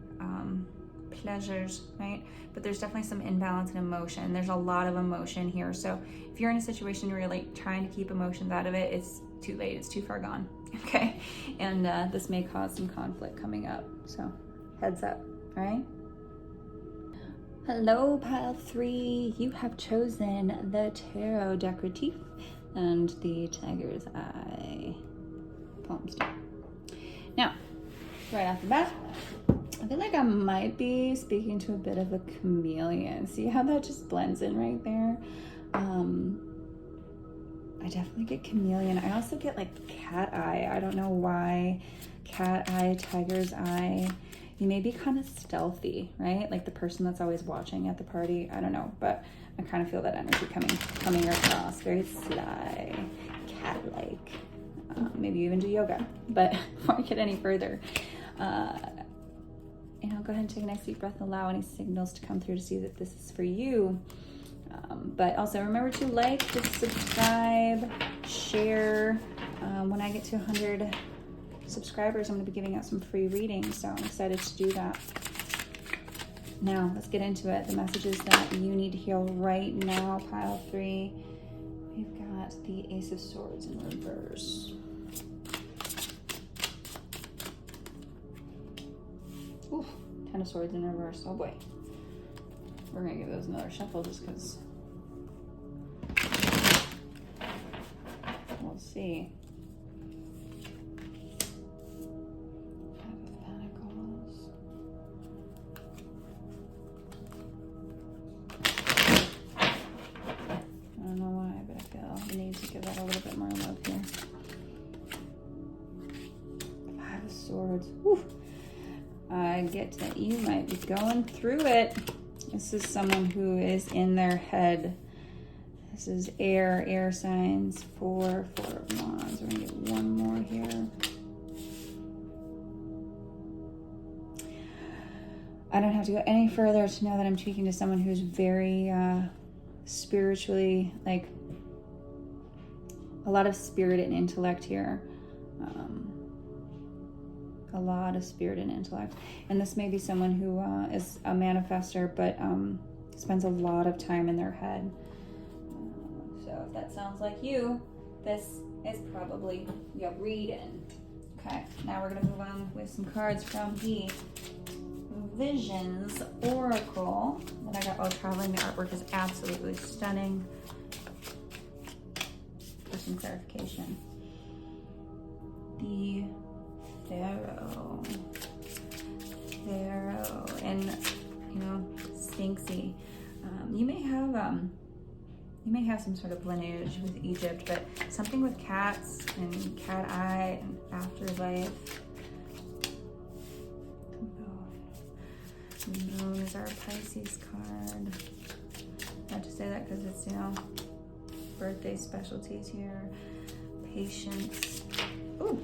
pleasures, right? But there's definitely some imbalance in emotion. There's a lot of emotion here. So if you're in a situation where you're like trying to keep emotions out of it, it's too late, it's too far gone, okay? And this may cause some conflict coming up, so heads up, all right? Hello, pile 3. You have chosen the Tarot Decoratif and the Tiger's Eye Palm Star. Now, right off the bat, I feel like I might be speaking to a bit of a chameleon. See how that just blends in right there? I definitely get chameleon. I also get like cat eye. I don't know why. Cat eye, tiger's eye. You may be kind of stealthy, right? Like the person that's always watching at the party. I don't know, but I kind of feel that energy coming across. Very sly, cat-like. Maybe you even do yoga. But before I get any further, you know, go ahead and take a nice deep breath and allow any signals to come through to see that this is for you. But also remember to like, to subscribe, share. When I get to 100 subscribers, I'm going to be giving out some free readings, so I'm excited to do that. Now, let's get into it. The messages that you need to hear right now, pile 3. We've got the Ace of Swords in reverse. Ooh, 10 of Swords in reverse. Oh boy. We're going to give those another shuffle just because we'll see. Five of Pentacles. I don't know why, but I feel the need to give that a little bit more love here. Five of Swords. Woo. I get that you might be going through it. This is someone who is in their head. This is air signs. Four of Wands. We're gonna get one more here. I don't have to go any further to know that I'm speaking to someone who's very spiritually, like a lot of spirit and intellect here. A lot of spirit and intellect. And this may be someone who is a manifester, but spends a lot of time in their head. So if that sounds like you, this is probably your reading. Okay, now we're going to move on with some cards from the Visions Oracle that I got while traveling. The artwork is absolutely stunning. For some clarification. The Pharaoh, and you know, Sphinxy. You may have some sort of lineage with Egypt, but something with cats and cat eye and afterlife. Moon is our Pisces card. I have to say that because it's, you know, birthday specialties here. Patience. Ooh,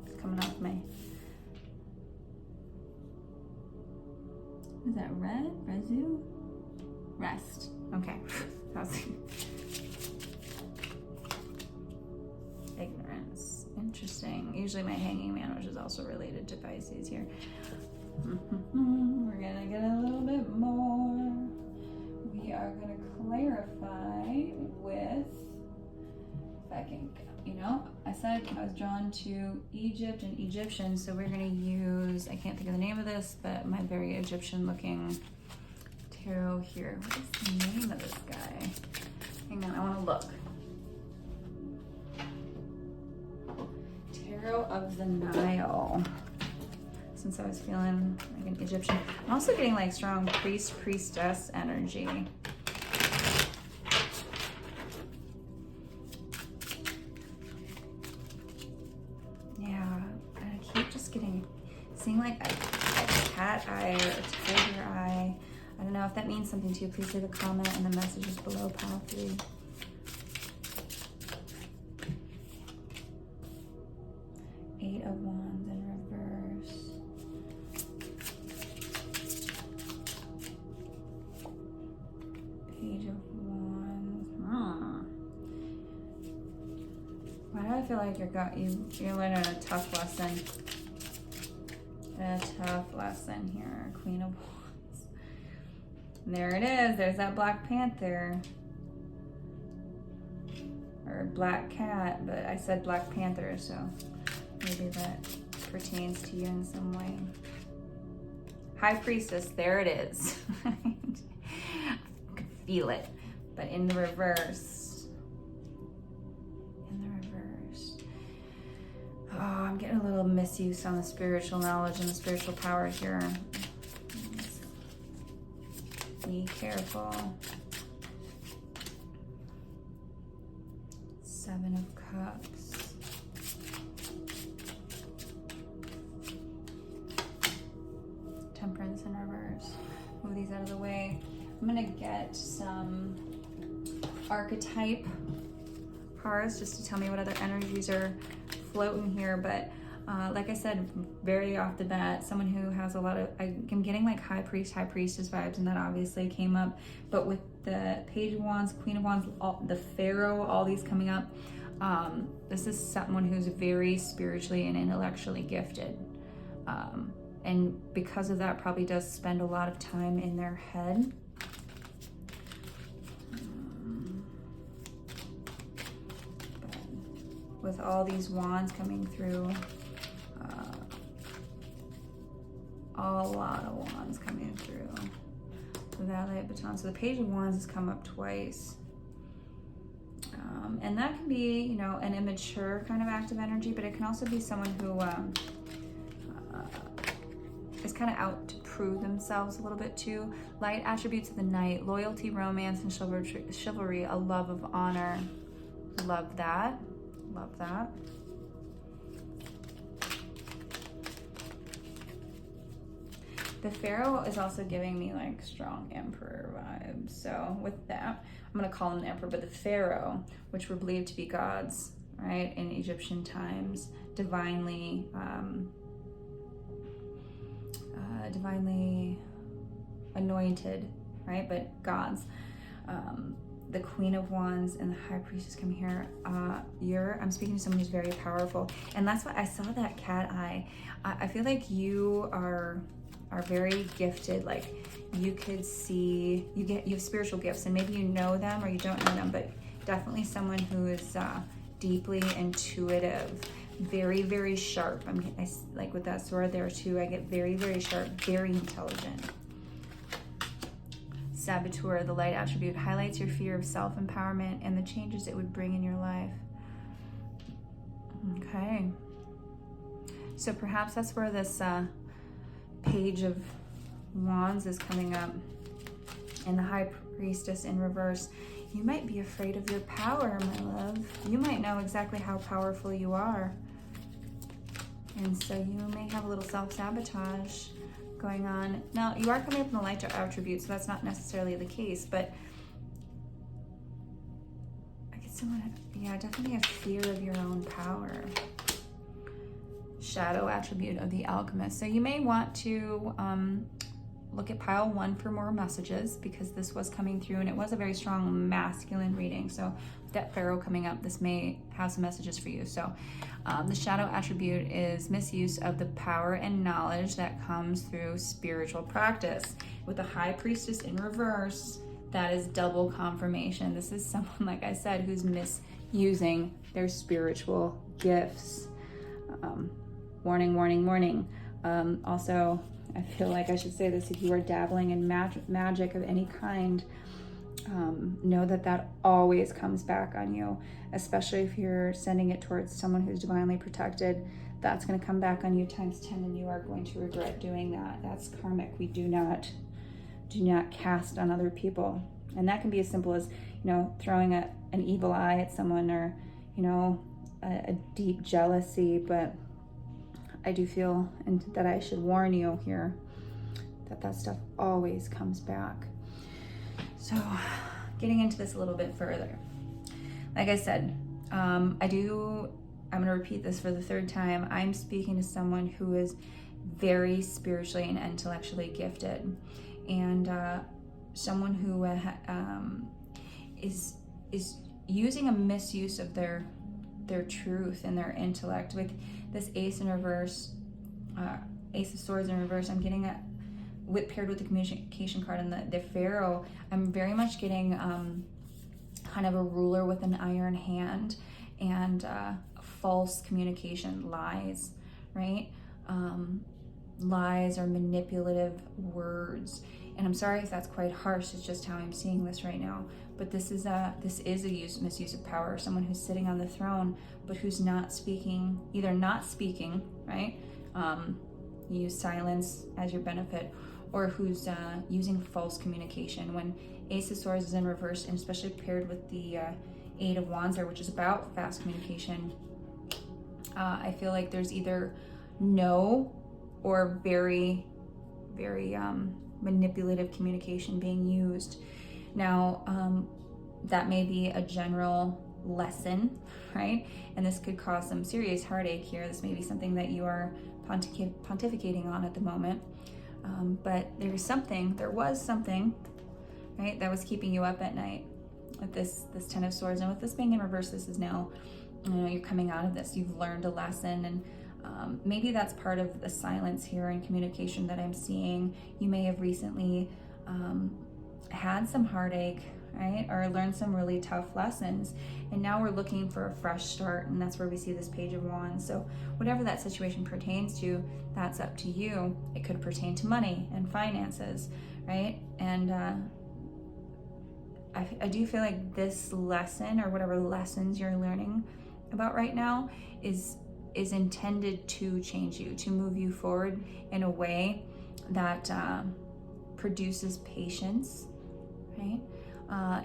it's coming off my. Is that red? Resu? Rest. Okay. Ignorance. Interesting. Usually my hanging man, which is also related to Pisces here. We're gonna get a little bit more. We are gonna clarify with, if I can, you know, I said I was drawn to Egypt and Egyptian, so we're gonna use, I can't think of the name of this, but my very Egyptian looking tarot here. What is the name of this guy? Hang on, I wanna look. Tarot of the Nile. Since I was feeling like an Egyptian. I'm also getting like strong priest, priestess energy. Yeah, I keep just seeing like a cat eye or a tiger eye. I don't know if that means something to you. Please leave a comment in the messages below, pile 3. Eight of Wands in reverse. Page of Wands. Why do I feel like you're learning a tough lesson? A tough lesson here. Queen of Wands. And there it is. There's that Black Panther. Or Black Cat, but I said Black Panther, so maybe that pertains to you in some way. High Priestess, there it is. I can feel it. But in the reverse. Oh, I'm getting a little misuse on the spiritual knowledge and the spiritual power here. Be careful. 7 of Cups. Temperance in reverse. Move these out of the way. I'm gonna get some archetype cards just to tell me what other energies are floating here, but like I said, very off the bat, someone who has a lot of, I'm getting like high priestess vibes, and that obviously came up, but with the Page of Wands, Queen of Wands, the Pharaoh, all these coming up, this is someone who's very spiritually and intellectually gifted, and because of that probably does spend a lot of time in their head. With all these wands coming through, a lot of wands coming through. The Valet of Batons. So the Page of Wands has come up twice. And that can be, you know, an immature kind of active energy, but it can also be someone who is kind of out to prove themselves a little bit too. Light attributes of the Knight, loyalty, romance, and chivalry, a love of honor. Love that. Love that. The Pharaoh is also giving me like strong Emperor vibes. So with that, I'm going to call him the Emperor, but the Pharaoh, which were believed to be gods, right, in Egyptian times, divinely anointed, right, but gods. The Queen of Wands and the High Priestess come here. I'm speaking to someone who's very powerful, and that's why I saw that cat eye. I feel like you are very gifted. Like you could see, you have spiritual gifts, and maybe you know them or you don't know them, but definitely someone who is deeply intuitive, very, very sharp. I like with that sword there too, I get very, very sharp, very intelligent. Saboteur, the light attribute, highlights your fear of self-empowerment and the changes it would bring in your life. Okay. So perhaps that's where this Page of Wands is coming up. And the High Priestess in reverse. You might be afraid of your power, my love. You might know exactly how powerful you are. And so you may have a little self-sabotage going on. Now, you are coming up in the light attribute, so that's not necessarily the case, but I get someone, yeah, definitely a fear of your own power. Shadow attribute of the alchemist. So you may want to look at pile 1 for more messages, because this was coming through and it was a very strong masculine reading. So with that Pharaoh coming up, this may have some messages for you. So the shadow attribute is misuse of the power and knowledge that comes through spiritual practice. With the high priestess in reverse, that is double confirmation. This is someone, like I said, who's misusing their spiritual gifts. Warning, warning, warning. Also, I feel like I should say this, if you are dabbling in magic of any kind, know that that always comes back on you, especially if you're sending it towards someone who's divinely protected. That's going to come back on you times 10, and you are going to regret doing that. That's karmic. We do not cast on other people. And that can be as simple as, throwing an evil eye at someone, or, a deep jealousy. But I do feel that I should warn you here that stuff always comes back. So getting into this a little bit further, like I said, I'm going to repeat this for the 3rd time. I'm speaking to someone who is very spiritually and intellectually gifted, and someone who is using a misuse of their truth and their intellect. With this Ace in reverse, Ace of Swords in reverse, I'm getting paired with the communication card and the Pharaoh. I'm very much getting kind of a ruler with an iron hand, and false communication, lies, right? Lies or manipulative words. And I'm sorry if that's quite harsh, it's just how I'm seeing this right now. But this is a misuse of power. Someone who's sitting on the throne, but who's not speaking, either not speaking, right? You use silence as your benefit, or who's using false communication. When Ace of Swords is in reverse, and especially paired with the 8 of Wands there, which is about fast communication, I feel like there's either no or very, very manipulative communication being used. Now, that may be a general lesson, right? And this could cause some serious heartache here. This may be something that you are pontificating on at the moment. But there was something, right, that was keeping you up at night with this 10 of Swords. And with this being in reverse, this is now, you're coming out of this. You've learned a lesson, and maybe that's part of the silence here in communication that I'm seeing. You may have recently had some heartache, right? Or learned some really tough lessons. And now we're looking for a fresh start. And that's where we see this Page of Wands. So whatever that situation pertains to, that's up to you. It could pertain to money and finances, right? And I do feel like this lesson, or whatever lessons you're learning about right now, is intended to change you, to move you forward in a way that produces patience, right?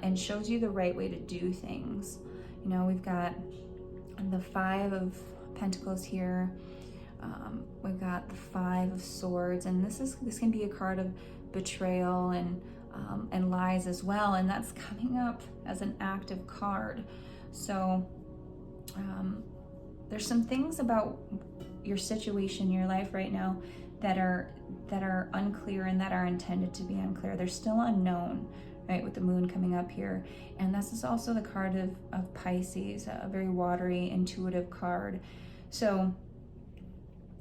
And shows you the right way to do things. We've got the 5 of Pentacles here. We've got the 5 of Swords, and this can be a card of betrayal and lies as well, and that's coming up as an active card. So there's some things about your situation in your life right now that are unclear, and that are intended to be unclear. They're still unknown, right, with the Moon coming up here. And this is also the card of Pisces, a very watery, intuitive card. So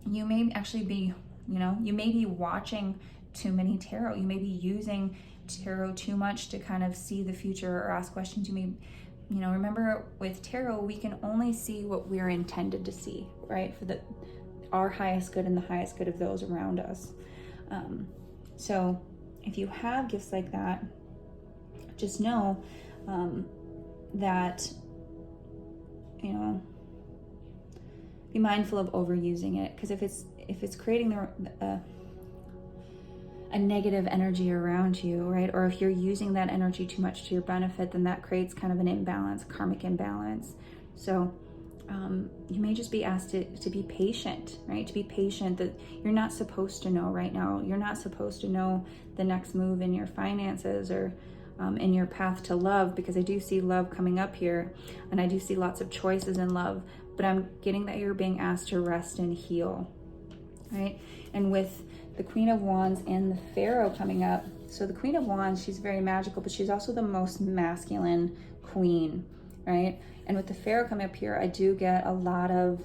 you may actually be, you may be watching too many tarot. You may be using tarot too much to kind of see the future or ask questions. You may, remember with tarot, we can only see what we're intended to see, right? For our highest good and the highest good of those around us. So if you have gifts like that, just know that, be mindful of overusing it, because if it's creating a negative energy around you, right? Or if you're using that energy too much to your benefit, then that creates kind of an imbalance, karmic imbalance. So you may just be asked to be patient, right? To be patient, that you're not supposed to know right now. You're not supposed to know the next move in your finances or in your path to love, because I do see love coming up here, and I do see lots of choices in love, but I'm getting that you're being asked to rest and heal, right? And with the Queen of Wands and the Pharaoh coming up, so the Queen of Wands, she's very magical, but she's also the most masculine queen, right? And with the Pharaoh coming up here, I do get a lot of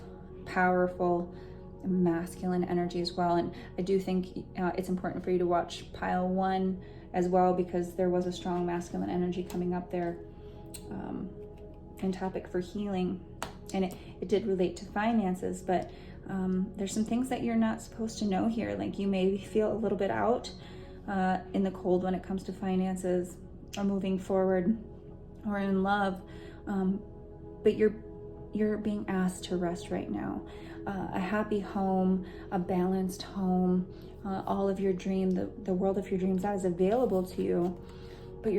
powerful masculine energy as well. And I do think it's important for you to watch pile 1 as well, because there was a strong masculine energy coming up there in topic for healing. And it did relate to finances, but there's some things that you're not supposed to know here. Like, you may feel a little bit out in the cold when it comes to finances or moving forward or in love, but you're being asked to rest right now. A happy home, a balanced home, all of your dream, the world of your dreams, that is available to you. But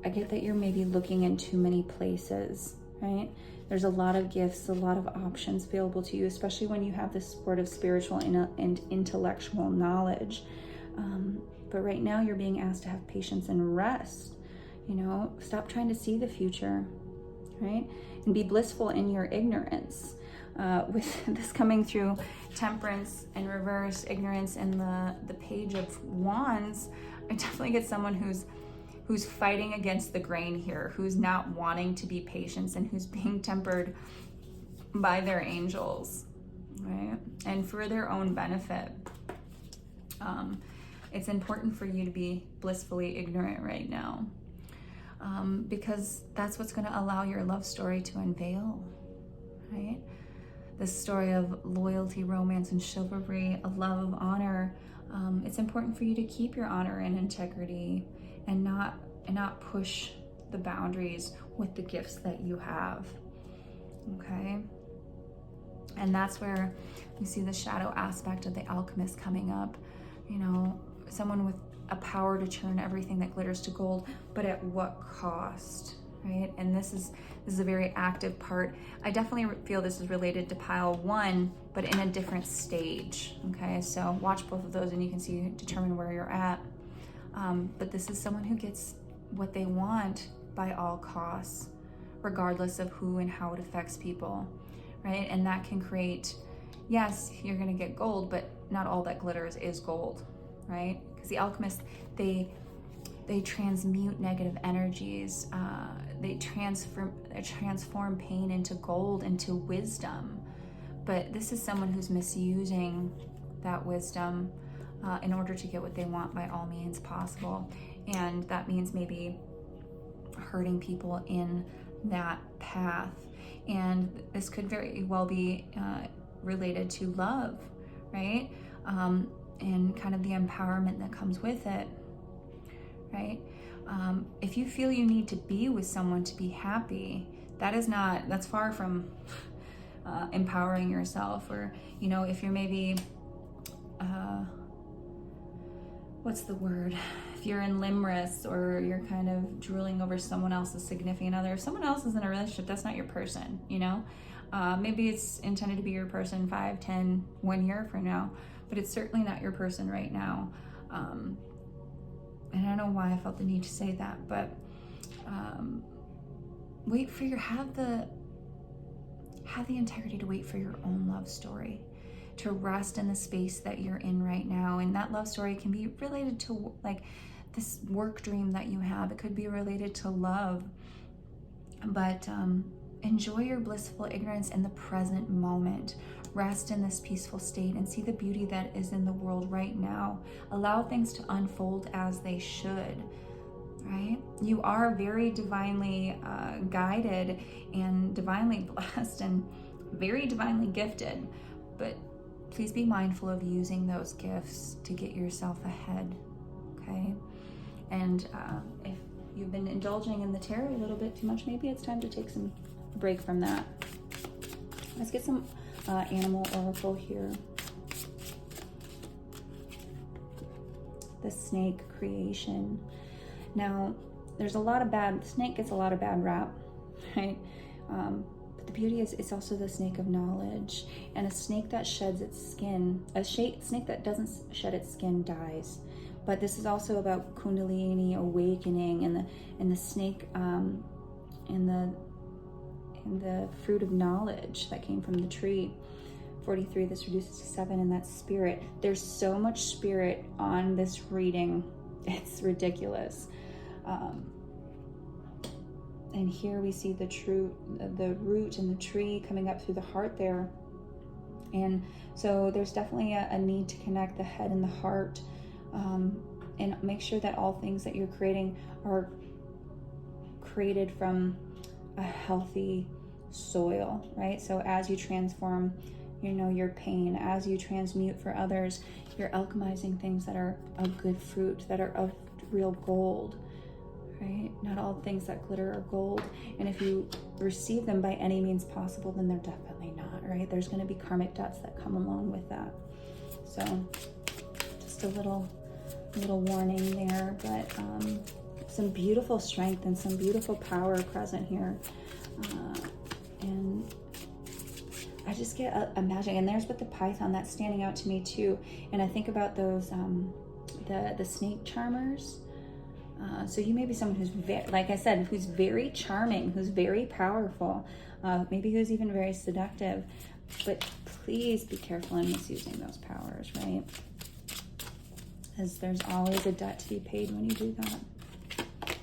I get that you're maybe looking in too many places, right? There's a lot of gifts, a lot of options available to you, especially when you have this support of spiritual and intellectual knowledge. But right now you're being asked to have patience and rest. Stop trying to see the future, right? And be blissful in your ignorance. With this coming through Temperance and reverse ignorance and the Page of Wands, I definitely get someone who's fighting against the grain here, who's not wanting to be patient, and who's being tempered by their angels, right? And for their own benefit. It's important for you to be blissfully ignorant right now, because that's what's going to allow your love story to unveil, right? This story of loyalty, romance, and chivalry, a love of honor. It's important for you to keep your honor and integrity, and not push the boundaries with the gifts that you have, okay? And that's where we see the shadow aspect of the alchemist coming up. Someone with a power to turn everything that glitters to gold, but at what cost, right? And this is a very active part. I definitely feel this is related to pile 1, but in a different stage, okay? So watch both of those and you can determine where you're at. But this is someone who gets what they want by all costs, regardless of who and how it affects people, right? And that can create, yes, you're gonna get gold, but not all that glitters is gold, right? Because the alchemists, they transmute negative energies. They transform pain into gold, into wisdom. But this is someone who's misusing that wisdom in order to get what they want by all means possible. And that means maybe hurting people in that path. And this could very well be related to love, right? And kind of the empowerment that comes with it, right? If you feel you need to be with someone to be happy, that's far from empowering yourself. Or, if you're maybe, what's the word? If you're in limerence, or you're kind of drooling over someone else's significant other, if someone else is in a relationship, that's not your person, Maybe it's intended to be your person 5, 10, 1 year from now, but it's certainly not your person right now. And I don't know why I felt the need to say that, but have the integrity to wait for your own love story, to rest in the space that you're in right now. And that love story can be related to like this work dream that you have. It could be related to love, but enjoy your blissful ignorance in the present moment. Rest in this peaceful state and see the beauty that is in the world right now. Allow things to unfold as they should, right? You are very divinely guided and divinely blessed and very divinely gifted, but please be mindful of using those gifts to get yourself ahead, okay? And if you've been indulging in the tarot a little bit too much, maybe it's time to take some break from that. Let's get some animal oracle here. The snake creation. Now, snake gets a lot of bad rap, right? But the beauty is it's also the snake of knowledge, and a snake that sheds its skin, snake that doesn't shed its skin dies. But this is also about Kundalini awakening, and the snake and the fruit of knowledge that came from the tree. 43, this reduces to 7, and that's spirit. There's so much spirit on this reading, it's ridiculous. And here we see the root and the tree coming up through the heart there. And so there's definitely a need to connect the head and the heart, and make sure that all things that you're creating are created from a healthy soil, right? So as you transform, your pain, as you transmute for others, you're alchemizing things that are of good fruit, that are of real gold, right? Not all things that glitter are gold. And if you receive them by any means possible, then they're definitely not, right? There's going to be karmic debts that come along with that. So just a little warning there, but some beautiful strength and some beautiful power present here. And I just get a magic, and there's with the python that's standing out to me too. And I think about those the snake charmers. So you may be someone who's like I said, who's very charming, who's very powerful, maybe who's even very seductive, but please be careful in misusing those powers, right? Because there's always a debt to be paid when you do that.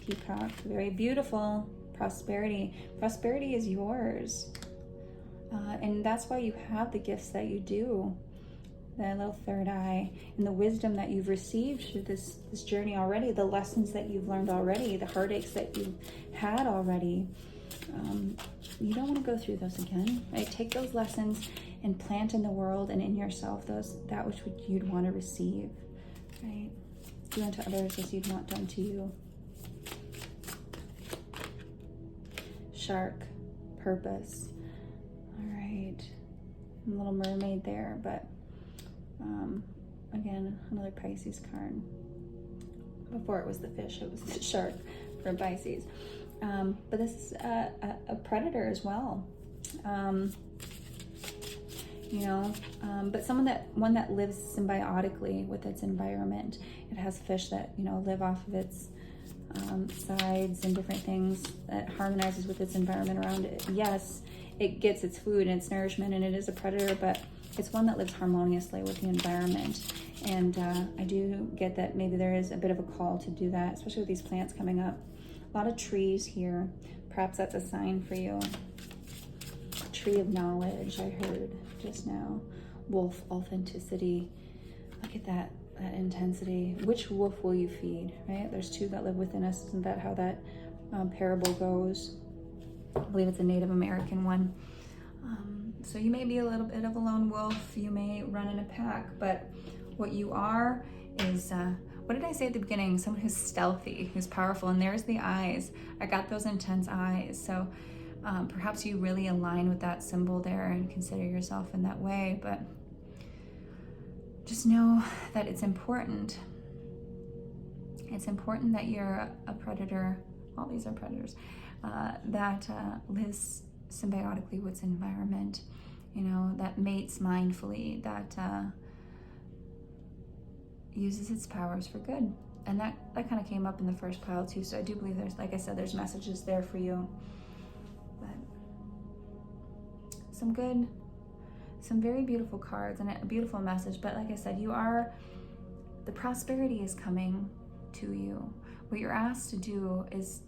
Peacock, very beautiful. Prosperity is yours. And that's why you have the gifts that you do, the little third eye, and the wisdom that you've received through this journey already, the lessons that you've learned already, the heartaches that you've had already. You don't want to go through those again, right? Take those lessons and plant in the world and in yourself that which you'd want to receive, right? Do unto others as you'd want done to you. Shark, purpose. All right, Little Mermaid there, but again, another Pisces card. Before it was the fish, it was the shark for Pisces. But this is a predator as well. But one that lives symbiotically with its environment. It has fish that, live off of its sides and different things, that harmonizes with its environment around it. Yes, it gets its food and its nourishment, and it is a predator, but it's one that lives harmoniously with the environment. And I do get that maybe there is a bit of a call to do that, especially with these plants coming up. A lot of trees here. Perhaps that's a sign for you. Tree of knowledge, I heard just now. Wolf, authenticity. Look at that intensity. Which wolf will you feed, right? There's two that live within us. Isn't that how that parable goes? I believe it's a Native American one. So you may be a little bit of a lone wolf. You may run in a pack, but what you are is, what did I say at the beginning? Someone who's stealthy, who's powerful, and there's the eyes. I got those intense eyes. So perhaps you really align with that symbol there and consider yourself in that way, but just know that it's important. It's important that you're a predator. All these are predators that lives symbiotically with its environment, that mates mindfully, that uses its powers for good. And that kind of came up in the first pile too. So I do believe there's, like I said, there's messages there for you. But some very beautiful cards and a beautiful message. But like I said, the prosperity is coming to you. What you're asked to do is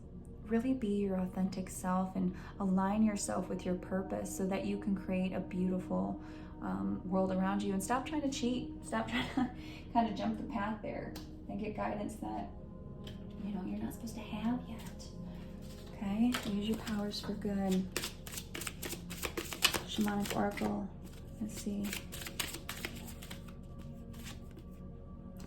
really be your authentic self and align yourself with your purpose so that you can create a beautiful world around you, and stop trying to cheat. Stop trying to kind of jump the path there and get guidance that you're not supposed to have yet. Okay, use your powers for good. Shamanic Oracle. Let's see.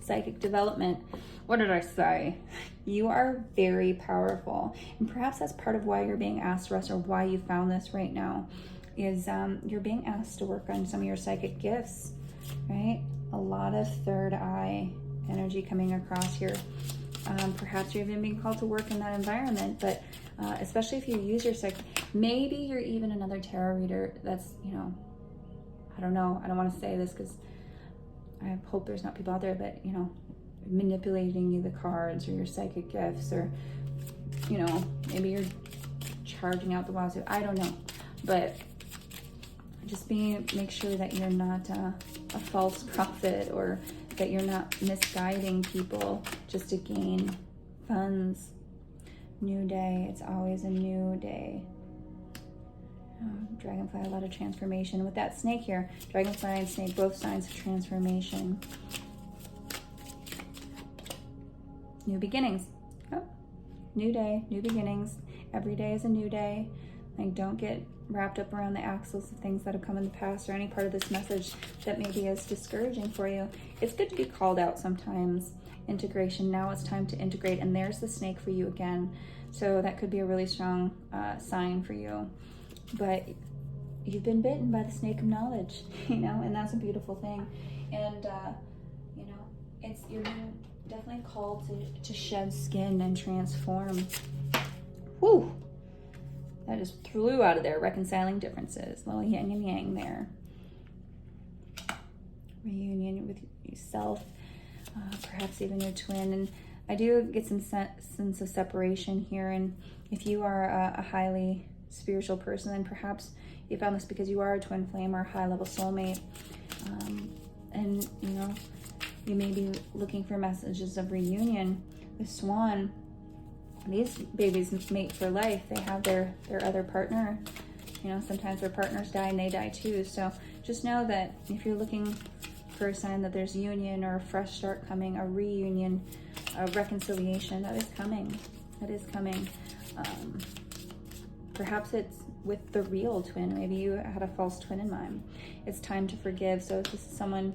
Psychic development. What did I say? You are very powerful, and perhaps that's part of why you're being asked, Russ, or why you found this right now, is you're being asked to work on some of your psychic gifts, right? A lot of third eye energy coming across here. Perhaps you're even being called to work in that environment, but especially if you use your psychic, maybe you're even another tarot reader that's, you know, I don't know, I don't want to say this because I hope there's not people out there, but, you know, manipulating you the cards or your psychic gifts, or, you know, maybe you're charging out the wazoo. I don't know, but just make sure that you're not a false prophet, or that you're not misguiding people just to gain funds. New day, it's always a new day. Dragonfly, a lot of transformation. With that snake here, dragonfly and snake, both signs of transformation. New beginnings. Oh, new day, new beginnings. Every day is a new day. Like, don't get wrapped up around the axles of things that have come in the past, or any part of this message that maybe is discouraging for you. It's good to be called out sometimes. Integration. Now it's time to integrate, and there's the snake for you again. So that could be a really strong sign for you. But you've been bitten by the snake of knowledge, you know, and that's a beautiful thing. And you know, you're being definitely called to shed skin and transform. Whew. That just flew out of there. Reconciling differences. Little yin and yang there. Reunion with yourself. Perhaps even your twin. And I do get some sense of separation here. And if you are a highly spiritual person, then perhaps you found this because you are a twin flame or a high-level soulmate. And, you know, you may be looking for messages of reunion. The swan, these babies mate for life. They have their other partner. You know, sometimes their partners die and they die too. So just know that if you're looking for a sign that there's union or a fresh start coming, a reunion, a reconciliation, that is coming. That is coming. Perhaps it's with the real twin. Maybe you had a false twin in mind. It's time to forgive. So if this is someone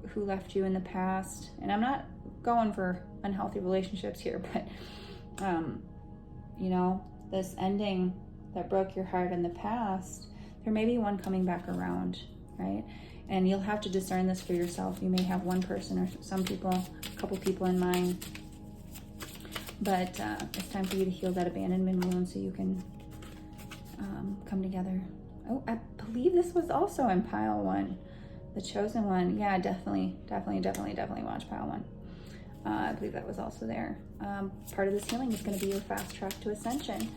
who left you in the past, and I'm not going for unhealthy relationships here, but you know, this ending that broke your heart in the past, there may be one coming back around, right? And you'll have to discern this for yourself. You may have one person or some people, a couple people in mind. But it's time for you to heal that abandonment wound so you can come together. Oh, I believe this was also in pile 1. The chosen one. Yeah, definitely watch pile 1. I believe that was also there. Part of this healing is going to be your fast track to ascension.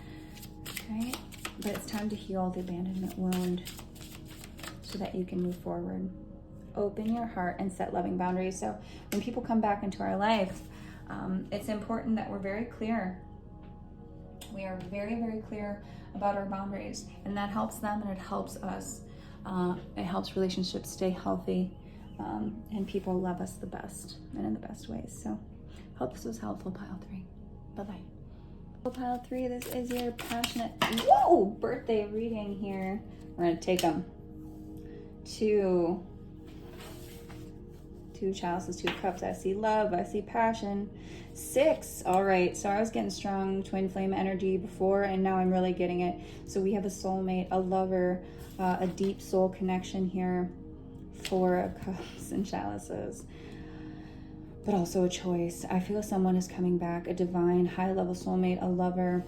Okay? But it's time to heal the abandonment wound so that you can move forward. Open your heart and set loving boundaries. So when people come back into our life, it's important that we're very clear. We are very, very clear about our boundaries, and that helps them and it helps us. It helps relationships stay healthy, and people love us the best and in the best ways. So hope this was helpful, pile 3. Bye-bye. Pile 3, this is your passionate, birthday reading here. We're going to take them. 2 chalices, 2 cups. I see love, I see passion. 6, all right, so I was getting strong twin flame energy before, and now I'm really getting it. So we have a soulmate, a lover, a deep soul connection here. 4 of cups and chalices, but also a choice. I feel someone is coming back, a divine high-level soulmate, a lover,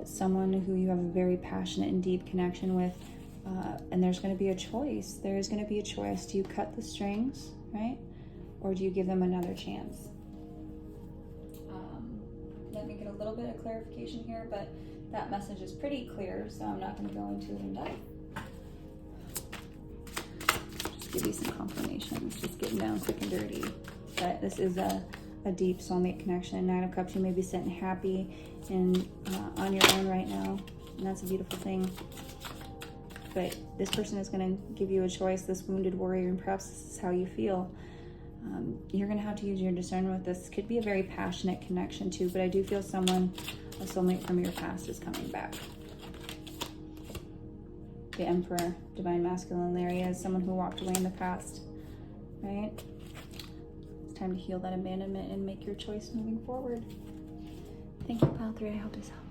someone who you have a very passionate and deep connection with, and there's going to be a choice. There's going to be a choice. Do you cut the strings, right? Or do you give them another chance? Let me get a little bit of clarification here, but that message is pretty clear, so I'm not going to go into it in depth. Just give you some confirmations, just getting down quick and dirty. But this is a deep soulmate connection. 9 of Cups, you may be sitting happy and on your own right now, and that's a beautiful thing. But this person is going to give you a choice, this wounded warrior, and perhaps this is how you feel. You're going to have to use your discernment with this. Could be a very passionate connection too, but I do feel someone, a soulmate from your past, is coming back. The Emperor, divine masculine, there he is, someone who walked away in the past, right? It's time to heal that abandonment and make your choice moving forward. Thank you, pile 3. I hope this helps.